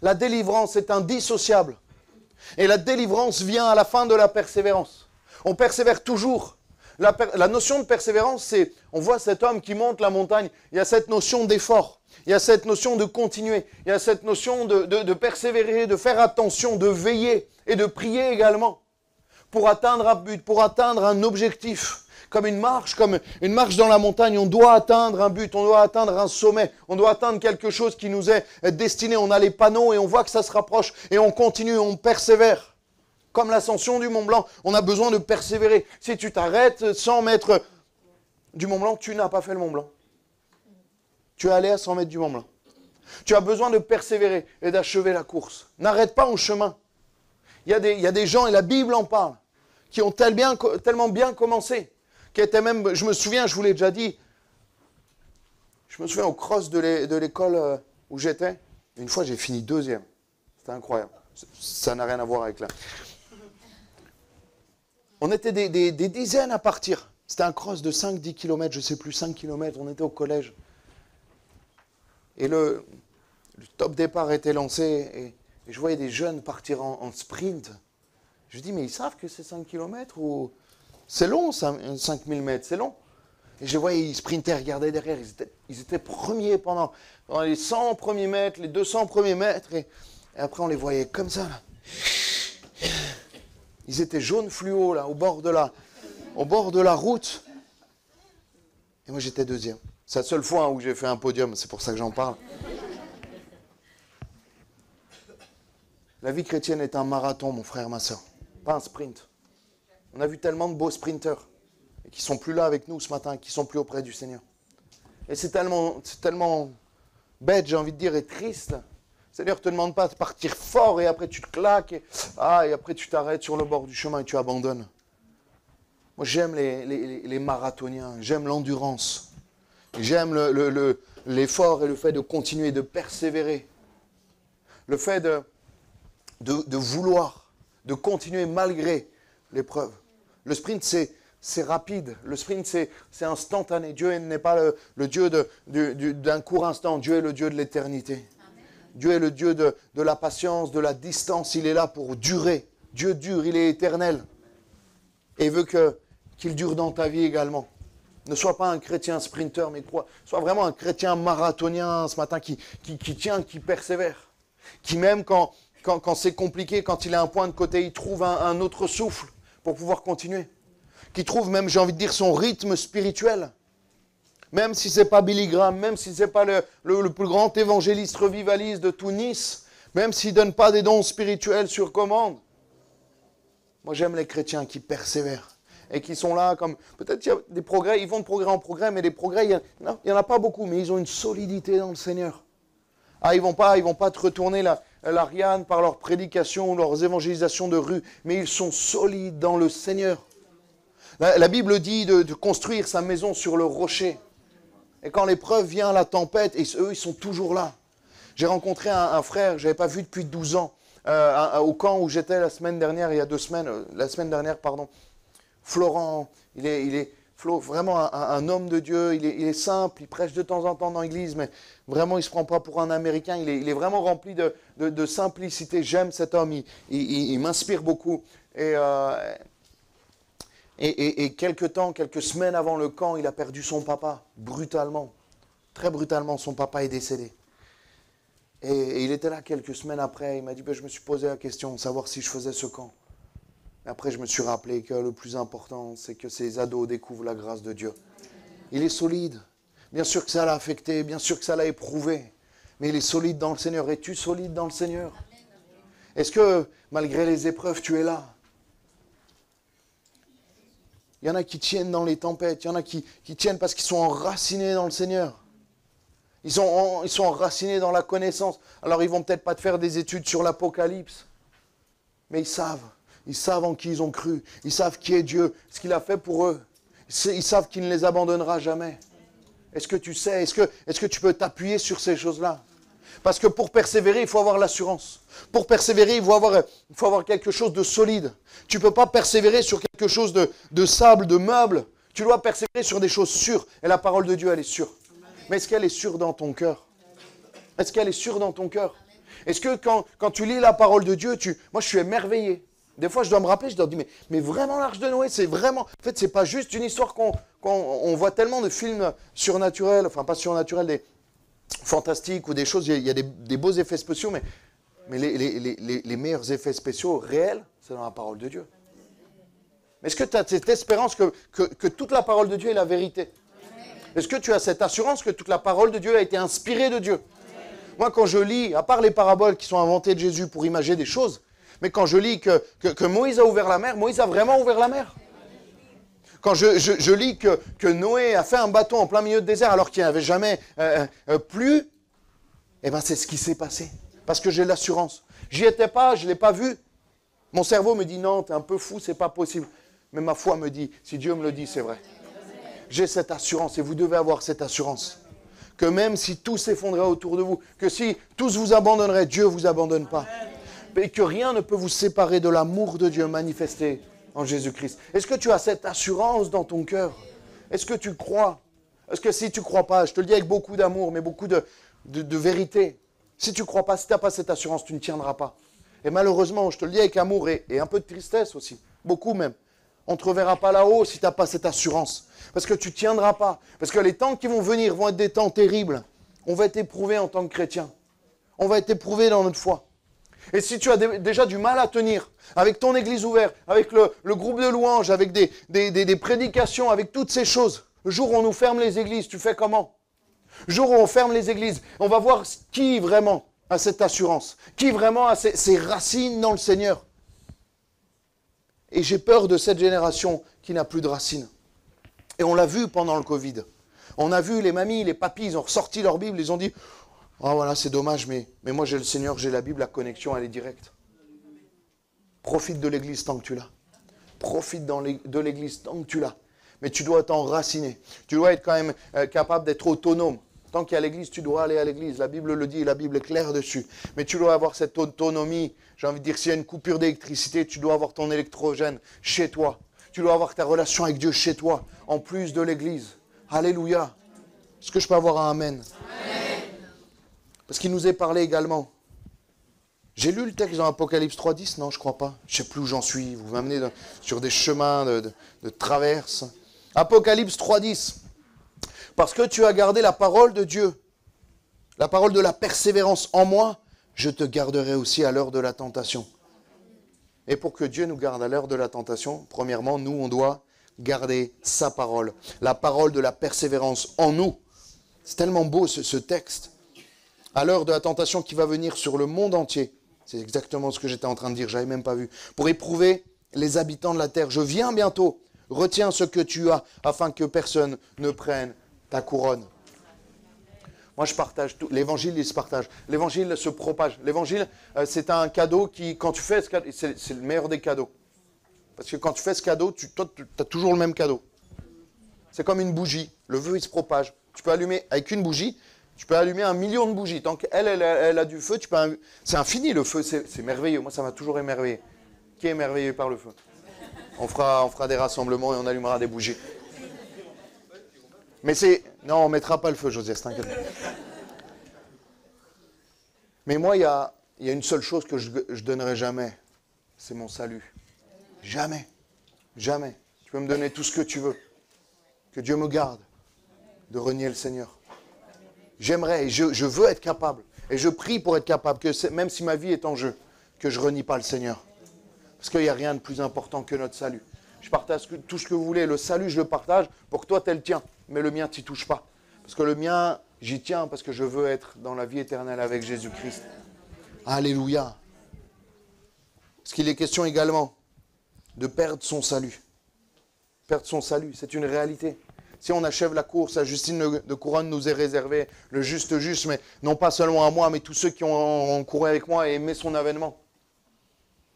La délivrance est indissociable. Et la délivrance vient à la fin de la persévérance. On persévère toujours. La notion de persévérance, c'est, on voit cet homme qui monte la montagne, il y a cette notion d'effort, il y a cette notion de continuer, il y a cette notion de persévérer, de faire attention, de veiller et de prier également pour atteindre un but, pour atteindre un objectif. Comme une marche dans la montagne, on doit atteindre un but, on doit atteindre un sommet, on doit atteindre quelque chose qui nous est destiné. On a les panneaux et on voit que ça se rapproche et on continue, on persévère. Comme l'ascension du Mont Blanc, on a besoin de persévérer. Si tu t'arrêtes 100 mètres du Mont Blanc, tu n'as pas fait le Mont Blanc. Tu es allé à 100 mètres du Mont Blanc. Tu as besoin de persévérer et d'achever la course. N'arrête pas au chemin. Il y a des gens, et la Bible en parle, qui ont tellement bien commencé, qui étaient même, je me souviens, je vous l'ai déjà dit, je me souviens au cross de l'école où j'étais, une fois j'ai fini 2e. C'était incroyable. Ça n'a rien à voir avec là. On était des dizaines à partir. C'était un cross de 5-10 km, je ne sais plus, 5 km, on était au collège. Et le top départ était lancé et je voyais des jeunes partir en sprint. Je dis, mais ils savent que c'est 5 km ou... C'est long, 5000 mètres, c'est long. Et je voyais, ils sprintaient, regardaient derrière, ils étaient premiers pendant les 100 premiers mètres, les 200 premiers mètres. Et après, on les voyait comme ça, là. Ils étaient jaunes fluo, là, au bord de la route. Et moi, j'étais 2e. C'est la seule fois où j'ai fait un podium, c'est pour ça que j'en parle. La vie chrétienne est un marathon, mon frère, ma soeur. Pas un sprint. On a vu tellement de beaux sprinteurs qui sont plus là avec nous ce matin, qui sont plus auprès du Seigneur. Et c'est tellement bête, j'ai envie de dire, et triste. Le Seigneur ne te demande pas de partir fort et après tu te claques et après tu t'arrêtes sur le bord du chemin et tu abandonnes. Moi j'aime les marathoniens, j'aime l'endurance, j'aime l'effort et le fait de continuer, de persévérer. Le fait de vouloir, de continuer malgré l'épreuve. Le sprint, c'est rapide. Le sprint, c'est instantané. Dieu n'est pas le Dieu d'un court instant. Dieu est le Dieu de l'éternité. Dieu est le Dieu de la patience, de la distance. Il est là pour durer. Dieu dure, il est éternel. Et il veut qu'il dure dans ta vie également. Ne sois pas un chrétien sprinter, mais sois vraiment un chrétien marathonien ce matin qui tient, qui persévère. Qui même quand c'est compliqué, quand il a un point de côté, il trouve un autre souffle pour pouvoir continuer. Qui trouve même, j'ai envie de dire, son rythme spirituel. Même si ce n'est pas Billy Graham, même si ce n'est pas le plus grand évangéliste revivaliste de tout Nice, même s'il ne donne pas des dons spirituels sur commande. Moi, j'aime les chrétiens qui persévèrent et qui sont là comme... Peut-être qu'il y a des progrès, ils vont de progrès en progrès, mais des progrès, il n'y en a pas beaucoup, mais ils ont une solidité dans le Seigneur. Ils vont pas te retourner l'Ariane par leur prédication ou leurs évangélisations de rue, mais ils sont solides dans le Seigneur. La Bible dit de construire sa maison sur le rocher. Et quand l'épreuve vient, la tempête, et eux, ils sont toujours là. J'ai rencontré un frère que je n'avais pas vu depuis 12 ans, au camp où j'étais la semaine dernière, Florent, il est vraiment un homme de Dieu, il est simple, il prêche de temps en temps dans l'église, mais vraiment il ne se prend pas pour un Américain, il est vraiment rempli de simplicité. J'aime cet homme, il m'inspire beaucoup. Et quelques semaines avant le camp, il a perdu son papa, brutalement. Très brutalement, son papa est décédé. Et il était là quelques semaines après, il m'a dit, je me suis posé la question de savoir si je faisais ce camp. Et après, je me suis rappelé que le plus important, c'est que ces ados découvrent la grâce de Dieu. Il est solide. Bien sûr que ça l'a affecté, bien sûr que ça l'a éprouvé. Mais il est solide dans le Seigneur. Es-tu solide dans le Seigneur? Est-ce que, malgré les épreuves, tu es là? Il y en a qui tiennent dans les tempêtes. Il y en a qui tiennent parce qu'ils sont enracinés dans le Seigneur. Ils sont enracinés dans la connaissance. Alors, ils ne vont peut-être pas te faire des études sur l'Apocalypse. Mais ils savent. Ils savent en qui ils ont cru. Ils savent qui est Dieu, ce qu'il a fait pour eux. Ils savent qu'il ne les abandonnera jamais. Est-ce que tu sais? Est-ce que tu peux t'appuyer sur ces choses-là? Parce que pour persévérer, il faut avoir l'assurance. Pour persévérer, il faut avoir quelque chose de solide. Tu ne peux pas persévérer sur quelque chose de sable, de meuble. Tu dois persévérer sur des choses sûres. Et la parole de Dieu, elle est sûre. Mais est-ce qu'elle est sûre dans ton cœur? Est-ce qu'elle est sûre dans ton cœur? Est-ce que quand tu lis la parole de Dieu, moi je suis émerveillé. Des fois, je dois me rappeler, je dois me dire, mais vraiment l'Arche de Noé, c'est vraiment... En fait, c'est pas juste une histoire qu'on voit tellement de films surnaturels, enfin pas surnaturels, des fantastiques ou des choses, il y a des beaux effets spéciaux, mais les meilleurs effets spéciaux réels, c'est dans la parole de Dieu. Est-ce que tu as cette espérance que toute la parole de Dieu est la vérité? Est-ce que tu as cette assurance que toute la parole de Dieu a été inspirée de Dieu? Moi, quand je lis, à part les paraboles qui sont inventées de Jésus pour imager des choses, mais quand je lis que Moïse a ouvert la mer, Moïse a vraiment ouvert la mer. Quand je lis que Noé a fait un bateau en plein milieu de désert alors qu'il n'y avait jamais plu, eh bien c'est ce qui s'est passé. Parce que j'ai l'assurance. J'y étais pas, je ne l'ai pas vu. Mon cerveau me dit non, tu es un peu fou, c'est pas possible. Mais ma foi me dit, si Dieu me le dit, c'est vrai. J'ai cette assurance et vous devez avoir cette assurance. Que même si tout s'effondrait autour de vous, que si tous vous abandonneraient, Dieu ne vous abandonne pas. Et que rien ne peut vous séparer de l'amour de Dieu manifesté en Jésus-Christ. Est-ce que tu as cette assurance dans ton cœur? Est-ce que tu crois? Est-ce que si tu ne crois pas, je te le dis avec beaucoup d'amour, mais beaucoup de vérité, si tu ne crois pas, si tu n'as pas cette assurance, tu ne tiendras pas. Et malheureusement, je te le dis avec amour et un peu de tristesse aussi, beaucoup même, on ne te reverra pas là-haut si tu n'as pas cette assurance. Parce que tu ne tiendras pas. Parce que les temps qui vont venir vont être des temps terribles. On va être éprouvé en tant que chrétien. On va être éprouvé dans notre foi. Et si tu as déjà du mal à tenir avec ton église ouverte, avec le groupe de louanges, avec des prédications, avec toutes ces choses, le jour où on nous ferme les églises, tu fais comment? Le jour où on ferme les églises, on va voir qui vraiment a cette assurance, qui vraiment a ses racines dans le Seigneur. Et j'ai peur de cette génération qui n'a plus de racines. Et on l'a vu pendant le Covid. On a vu les mamies, les papis, ils ont ressorti leur Bible, ils ont dit « Oh voilà, c'est dommage, mais moi j'ai le Seigneur, j'ai la Bible, la connexion, elle est directe. » Profite de l'église tant que tu l'as. Profite de l'église tant que tu l'as. Mais tu dois t'enraciner. Tu dois être quand même capable d'être autonome. Tant qu'il y a l'église, tu dois aller à l'église. La Bible le dit, la Bible est claire dessus. Mais tu dois avoir cette autonomie. J'ai envie de dire, s'il y a une coupure d'électricité, tu dois avoir ton électrogène chez toi. Tu dois avoir ta relation avec Dieu chez toi, en plus de l'église. Alléluia. Est-ce que je peux avoir un amen? Amen. Parce qu'il nous est parlé également. J'ai lu le texte dans Apocalypse 3.10, non, je ne crois pas. Je ne sais plus où j'en suis. Vous m'amenez sur des chemins de traverse. Apocalypse 3.10. Parce que tu as gardé la parole de Dieu, la parole de la persévérance en moi, je te garderai aussi à l'heure de la tentation. Et pour que Dieu nous garde à l'heure de la tentation, premièrement, nous, on doit garder sa parole. La parole de la persévérance en nous. C'est tellement beau ce texte. À l'heure de la tentation qui va venir sur le monde entier. C'est exactement ce que j'étais en train de dire, je n'avais même pas vu. Pour éprouver les habitants de la terre. Je viens bientôt. Retiens ce que tu as afin que personne ne prenne ta couronne. Moi, je partage tout. L'évangile, il se partage. L'évangile se propage. L'évangile, c'est un cadeau qui, quand tu fais ce cadeau, c'est le meilleur des cadeaux. Parce que quand tu fais ce cadeau, toi, tu as toujours le même cadeau. C'est comme une bougie. Le vœu, il se propage. Tu peux allumer avec une bougie, tu peux allumer 1 million de bougies. Tant qu'elle elle a du feu, c'est infini le feu, c'est merveilleux. Moi, ça m'a toujours émerveillé. Qui est émerveillé par le feu? On fera des rassemblements et on allumera des bougies. Mais non, on ne mettra pas le feu, Josias, t'inquiète. Mais moi, il y a une seule chose que je ne donnerai jamais. C'est mon salut. Jamais. Jamais. Tu peux me donner tout ce que tu veux. Que Dieu me garde de renier le Seigneur. J'aimerais, et je veux être capable. Et je prie pour être capable, que même si ma vie est en jeu, que je ne renie pas le Seigneur. Parce qu'il n'y a rien de plus important que notre salut. Je partage tout ce que vous voulez. Le salut, je le partage pour que toi, tu le tiens. Mais le mien, tu n'y touches pas. Parce que le mien, j'y tiens parce que je veux être dans la vie éternelle avec Jésus-Christ. Alléluia. Parce qu'il est question également de perdre son salut. Perdre son salut, c'est une réalité. Si on achève la course, la Justine de Couronne nous est réservée, le juste, mais non pas seulement à moi, mais tous ceux qui ont couru avec moi et aimé son avènement.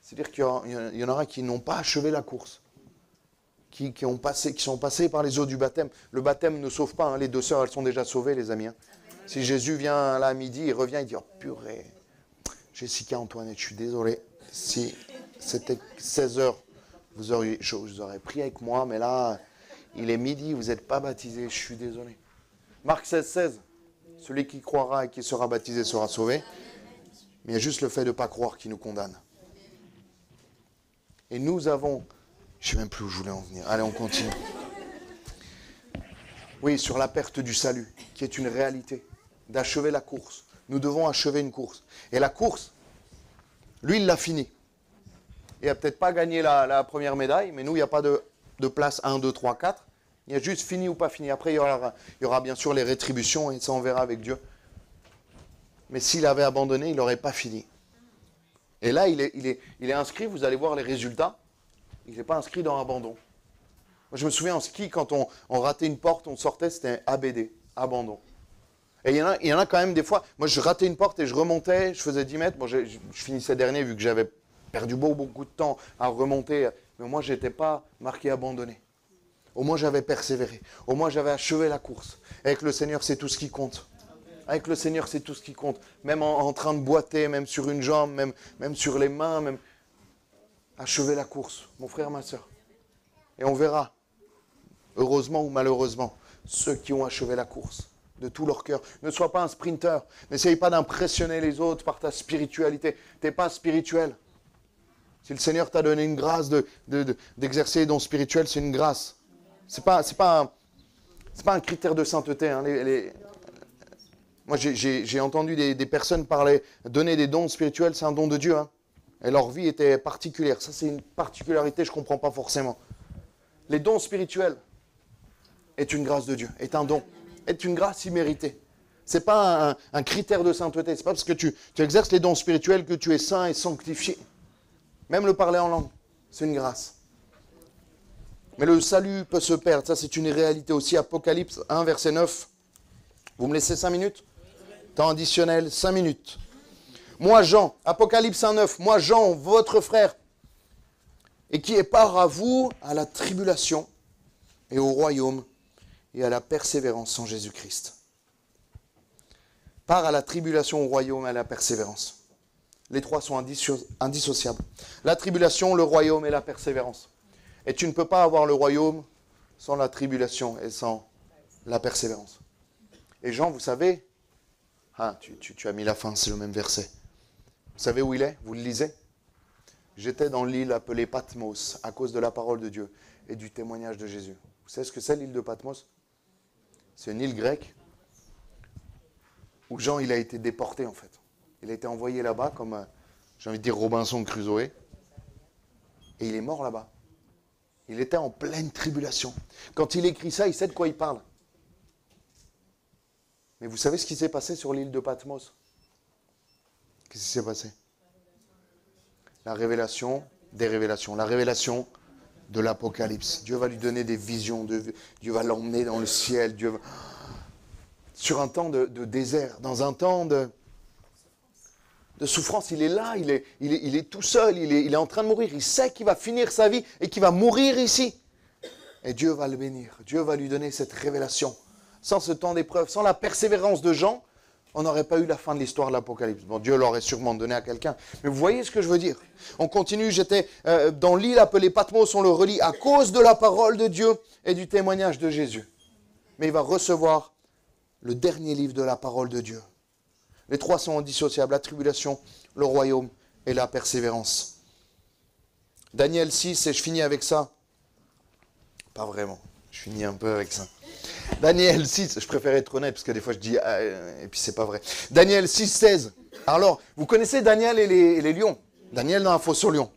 C'est-à-dire qu'il y en aura qui n'ont pas achevé la course, qui sont passés par les eaux du baptême. Le baptême ne sauve pas, hein. Les 2 sœurs, elles sont déjà sauvées, les amis. Hein. Si Jésus vient là à midi, il revient, il dit « Oh purée, Jessica, Antoinette, je suis désolé, si c'était 16 heures, je vous aurais pris avec moi, mais là... Il est midi, vous n'êtes pas baptisé, je suis désolé. Marc 16. Celui qui croira et qui sera baptisé sera sauvé. Mais il y a juste le fait de ne pas croire qui nous condamne. Et nous avons... Je ne sais même plus où je voulais en venir. Allez, on continue. Oui, sur la perte du salut, qui est une réalité. D'achever la course. Nous devons achever une course. Et la course, lui, il l'a fini. Il n'a peut-être pas gagné la première médaille, mais nous, il n'y a pas de place 1, 2, 3, 4. Il y a juste fini ou pas fini. Après, il y aura bien sûr les rétributions, et ça, on verra avec Dieu. Mais s'il avait abandonné, il n'aurait pas fini. Et là, il est inscrit, vous allez voir les résultats. Il n'est pas inscrit dans abandon. Moi, je me souviens en ski, quand on ratait une porte, on sortait, c'était ABD, abandon. Et il y en a quand même des fois, moi je ratais une porte et je remontais, je faisais 10 mètres. Bon, je finissais dernier vu que j'avais perdu beaucoup de temps à remonter. Mais moi, je n'étais pas marqué abandonné. Au moins, j'avais persévéré. Au moins, j'avais achevé la course. Avec le Seigneur, c'est tout ce qui compte. Avec le Seigneur, c'est tout ce qui compte. Même en train de boiter, même sur une jambe, même sur les mains, même... Achever la course, mon frère, ma soeur. Et on verra, heureusement ou malheureusement, ceux qui ont achevé la course de tout leur cœur. Ne sois pas un sprinter. N'essaye pas d'impressionner les autres par ta spiritualité. Tu n'es pas spirituel. Si le Seigneur t'a donné une grâce d'exercer les dons spirituels, c'est une grâce. C'est pas un critère de sainteté. Hein. Moi, j'ai entendu des personnes parler, donner des dons spirituels, c'est un don de Dieu. Hein. Et leur vie était particulière. Ça, c'est une particularité, je ne comprends pas forcément. Les dons spirituels est une grâce de Dieu, est un don, est une grâce imméritée. Ce n'est pas un critère de sainteté. Ce n'est pas parce que tu exerces les dons spirituels que tu es saint et sanctifié. Même le parler en langue, c'est une grâce. Mais le salut peut se perdre. Ça, c'est une réalité aussi. Apocalypse 1, verset 9. Vous me laissez 5 minutes? Temps additionnel, 5 minutes. Moi, Jean, Apocalypse 1, 9. Moi, Jean, votre frère, et qui est part à vous, à la tribulation et au royaume et à la persévérance en Jésus-Christ. Part à la tribulation, au royaume et à la persévérance. Les trois sont indissociables. La tribulation, le royaume et la persévérance. Et tu ne peux pas avoir le royaume sans la tribulation et sans la persévérance. Et Jean, vous savez, tu as mis la fin, c'est le même verset. Vous savez où il est? Vous le lisez? J'étais dans l'île appelée Patmos à cause de la parole de Dieu et du témoignage de Jésus. Vous savez ce que c'est l'île de Patmos? C'est une île grecque où Jean il a été déporté en fait. Il a été envoyé là-bas comme, j'ai envie de dire, Robinson Crusoe. Et il est mort là-bas. Il était en pleine tribulation. Quand il écrit ça, il sait de quoi il parle. Mais vous savez ce qui s'est passé sur l'île de Patmos? Qu'est-ce qui s'est passé? La révélation des révélations. La révélation de l'Apocalypse. Dieu va lui donner des visions. Dieu va l'emmener dans le ciel. Sur un temps de désert, dans un temps de souffrance, il est là, il est tout seul, il est en train de mourir. Il sait qu'il va finir sa vie et qu'il va mourir ici. Et Dieu va le bénir. Dieu va lui donner cette révélation. Sans ce temps d'épreuve, sans la persévérance de Jean, on n'aurait pas eu la fin de l'histoire de l'Apocalypse. Bon, Dieu l'aurait sûrement donné à quelqu'un. Mais vous voyez ce que je veux dire? On continue, j'étais dans l'île appelée Patmos, on le relit, à cause de la parole de Dieu et du témoignage de Jésus. Mais il va recevoir le dernier livre de la parole de Dieu. Les trois sont indissociables, la tribulation, le royaume et la persévérance. Daniel 6, et je finis avec ça. Pas vraiment, je finis un peu avec ça. Daniel 6, je préfère être honnête parce que des fois je dis, et puis c'est pas vrai. Daniel 6, 16. Alors, vous connaissez Daniel et les lions. Daniel dans la fosse aux lions.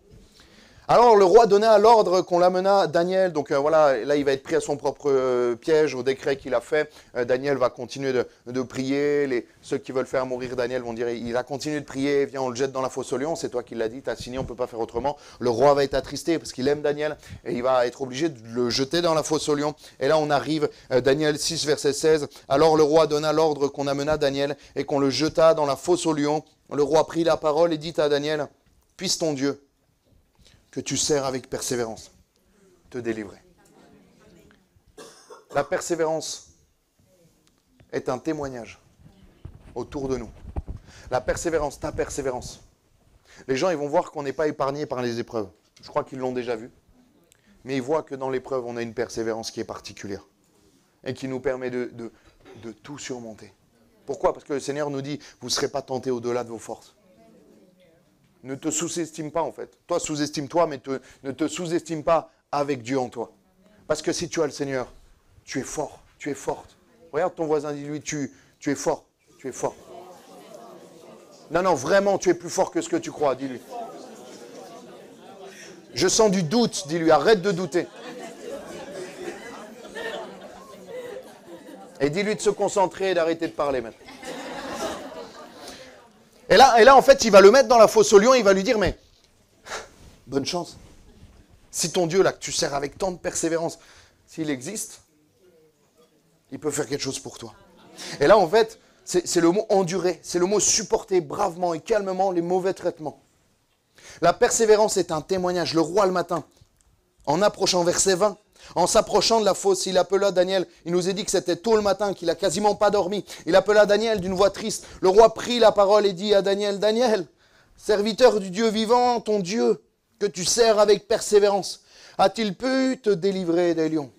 Alors le roi donna l'ordre qu'on l'amena Daniel, donc voilà, là il va être pris à son propre piège, au décret qu'il a fait. Daniel va continuer de prier, ceux qui veulent faire mourir Daniel vont dire, il a continué de prier, viens on le jette dans la fosse aux lions, c'est toi qui l'as dit, tu as signé, on ne peut pas faire autrement. Le roi va être attristé parce qu'il aime Daniel et il va être obligé de le jeter dans la fosse aux lions. Et là on arrive, Daniel 6 verset 16, alors le roi donna l'ordre qu'on amena Daniel et qu'on le jeta dans la fosse aux lions. Le roi prit la parole et dit à Daniel, puisse ton Dieu, que tu sers avec persévérance, te délivrer. La persévérance est un témoignage autour de nous. La persévérance, ta persévérance. Les gens, ils vont voir qu'on n'est pas épargné par les épreuves. Je crois qu'ils l'ont déjà vu. Mais ils voient que dans l'épreuve, on a une persévérance qui est particulière et qui nous permet de tout surmonter. Pourquoi? Parce que le Seigneur nous dit, vous ne serez pas tentés au-delà de vos forces. Ne te sous-estime pas en fait. Toi, sous-estime-toi, mais ne te sous-estime pas avec Dieu en toi. Parce que si tu as le Seigneur, tu es fort, tu es forte. Regarde ton voisin, dis-lui, tu es fort, tu es fort. Non, non, vraiment, tu es plus fort que ce que tu crois, dis-lui. Je sens du doute, dis-lui, arrête de douter. Et dis-lui de se concentrer et d'arrêter de parler maintenant. Et là, en fait, il va le mettre dans la fosse aux lions, il va lui dire, mais bonne chance. Si ton Dieu, là, que tu sers avec tant de persévérance, s'il existe, il peut faire quelque chose pour toi. Et là, en fait, c'est le mot endurer, c'est le mot supporter bravement et calmement les mauvais traitements. La persévérance est un témoignage. Le roi, le matin, en approchant, verset 20, en s'approchant de la fosse, il appela Daniel. Il nous est dit que c'était tôt le matin, qu'il n'a quasiment pas dormi. Il appela Daniel d'une voix triste. Le roi prit la parole et dit à Daniel, Daniel, serviteur du Dieu vivant, ton Dieu, que tu sers avec persévérance, a-t-il pu te délivrer des lions?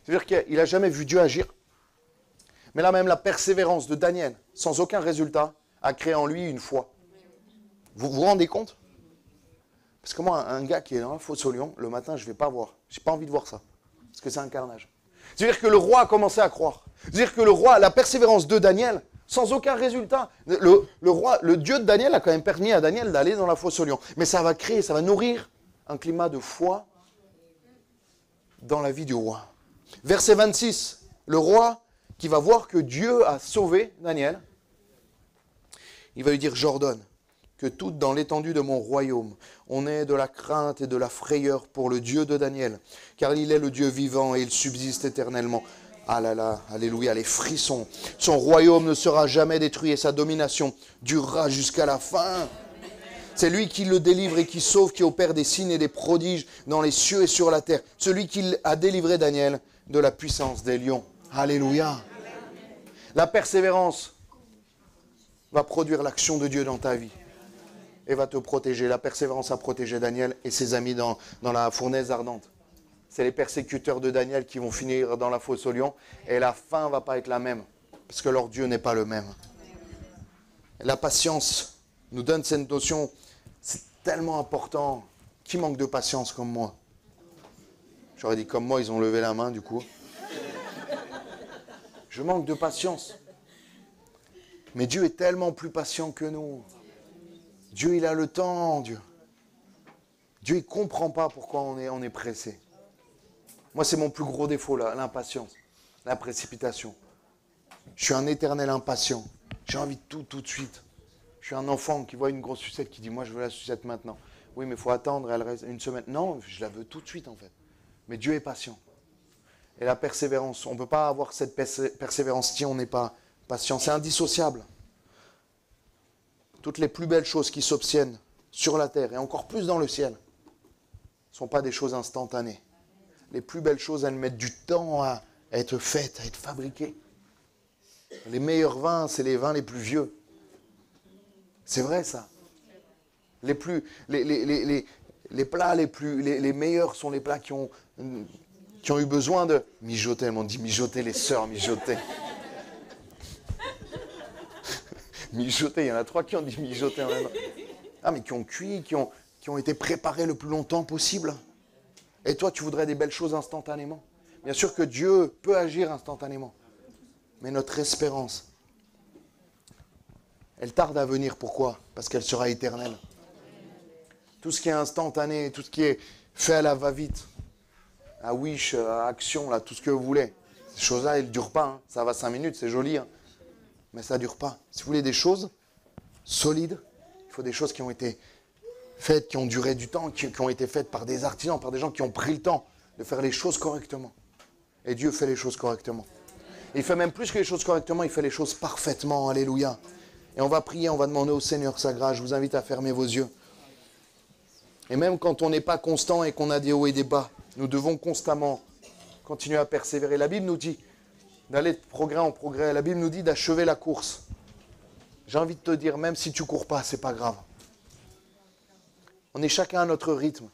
C'est-à-dire qu'il n'a jamais vu Dieu agir. Mais là même, la persévérance de Daniel, sans aucun résultat, a créé en lui une foi. Vous vous rendez compte? Parce que moi, un gars qui est dans la fosse aux lions, le matin, je ne vais pas voir. Je n'ai pas envie de voir ça. Parce que c'est un carnage. C'est-à-dire que le roi a commencé à croire. C'est-à-dire que le roi, la persévérance de Daniel, sans aucun résultat. Le roi, le Dieu de Daniel a quand même permis à Daniel d'aller dans la fosse aux lions. Mais ça va créer, ça va nourrir un climat de foi dans la vie du roi. Verset 26, le roi qui va voir que Dieu a sauvé Daniel, il va lui dire, j'ordonne que toutes dans l'étendue de mon royaume, on ait de la crainte et de la frayeur pour le Dieu de Daniel, car il est le Dieu vivant et il subsiste éternellement. Ah là là, alléluia, les frissons. Son royaume ne sera jamais détruit et sa domination durera jusqu'à la fin. C'est lui qui le délivre et qui sauve, qui opère des signes et des prodiges dans les cieux et sur la terre. Celui qui a délivré Daniel de la puissance des lions. Alléluia. La persévérance va produire l'action de Dieu dans ta vie et va te protéger. La persévérance a protégé Daniel et ses amis dans la fournaise ardente. C'est les persécuteurs de Daniel qui vont finir dans la fosse aux lions et la fin ne va pas être la même parce que leur Dieu n'est pas le même. La patience nous donne cette notion, c'est tellement important. Qui manque de patience comme moi? J'aurais dit comme moi, ils ont levé la main du coup. Je manque de patience. Mais Dieu est tellement plus patient que nous. Dieu, il a le temps, Dieu. Dieu, il ne comprend pas pourquoi on est pressé. Moi, c'est mon plus gros défaut, là, l'impatience, la précipitation. Je suis un éternel impatient. J'ai envie de tout de suite. Je suis un enfant qui voit une grosse sucette qui dit « Moi, je veux la sucette maintenant. » Oui, mais il faut attendre, elle reste une semaine. Non, je la veux tout de suite, en fait. Mais Dieu est patient. Et la persévérance, on ne peut pas avoir cette persévérance si on n'est pas patient. C'est indissociable. Toutes les plus belles choses qui s'obtiennent sur la terre, et encore plus dans le ciel, ne sont pas des choses instantanées. Les plus belles choses, elles mettent du temps à être faites, à être fabriquées. Les meilleurs vins, c'est les vins les plus vieux. C'est vrai, ça. Les plats les meilleurs sont les plats qui ont eu besoin de mijoter. Elles m'ont dit mijoter, les sœurs, mijoter. Mijoter, il y en a 3 qui ont dit mijoter en même temps. Ah, mais qui ont cuit, qui ont été préparés le plus longtemps possible. Et toi, tu voudrais des belles choses instantanément. Bien sûr que Dieu peut agir instantanément. Mais notre espérance, elle tarde à venir. Pourquoi? Parce qu'elle sera éternelle. Tout ce qui est instantané, tout ce qui est fait à la va-vite, à Wish, à Action, là, tout ce que vous voulez. Ces choses-là, elles ne durent pas. Hein. Ça va 5 minutes, c'est joli. Hein. Mais ça ne dure pas. Si vous voulez des choses solides, il faut des choses qui ont été faites, qui ont duré du temps, qui ont été faites par des artisans, par des gens qui ont pris le temps de faire les choses correctement. Et Dieu fait les choses correctement. Et il fait même plus que les choses correctement, il fait les choses parfaitement. Alléluia. Et on va prier, on va demander au Seigneur sa grâce. Je vous invite à fermer vos yeux. Et même quand on n'est pas constant et qu'on a des hauts et des bas, nous devons constamment continuer à persévérer. La Bible nous dit d'aller de progrès en progrès. La Bible nous dit d'achever la course. J'ai envie de te dire, même si tu ne cours pas, ce n'est pas grave. On est chacun à notre rythme.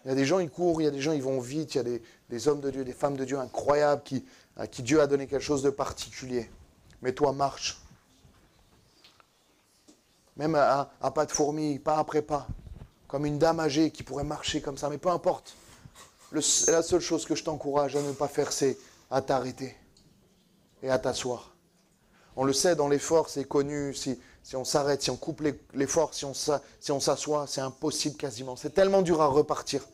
Il y a des gens, ils courent, il y a des gens, ils vont vite, il y a des hommes de Dieu, des femmes de Dieu incroyables à qui Dieu a donné quelque chose de particulier. Mais toi, marche. Même à pas de fourmi, pas après pas. Comme une dame âgée qui pourrait marcher comme ça, mais peu importe. La seule chose que je t'encourage à ne pas faire, c'est à t'arrêter et à t'asseoir. On le sait, dans l'effort, c'est connu, si on s'arrête, si on coupe l'effort, si on s'assoit, c'est impossible quasiment. C'est tellement dur à repartir.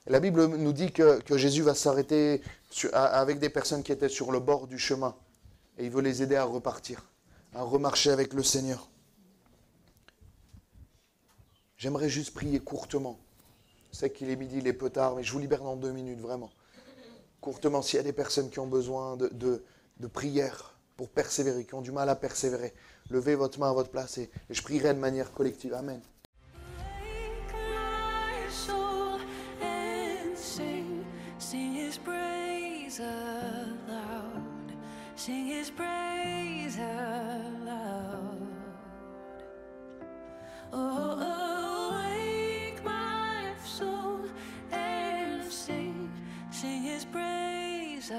Et la Bible nous dit que Jésus va s'arrêter avec des personnes qui étaient sur le bord du chemin. Et il veut les aider à repartir, à remarcher avec le Seigneur. J'aimerais juste prier courtement. Je sais qu'il est midi, il est peu tard, mais je vous libère dans 2 minutes, vraiment. Courtement, s'il y a des personnes qui ont besoin de prière pour persévérer, qui ont du mal à persévérer, levez votre main à votre place et je prierai de manière collective. Amen. Sing his praise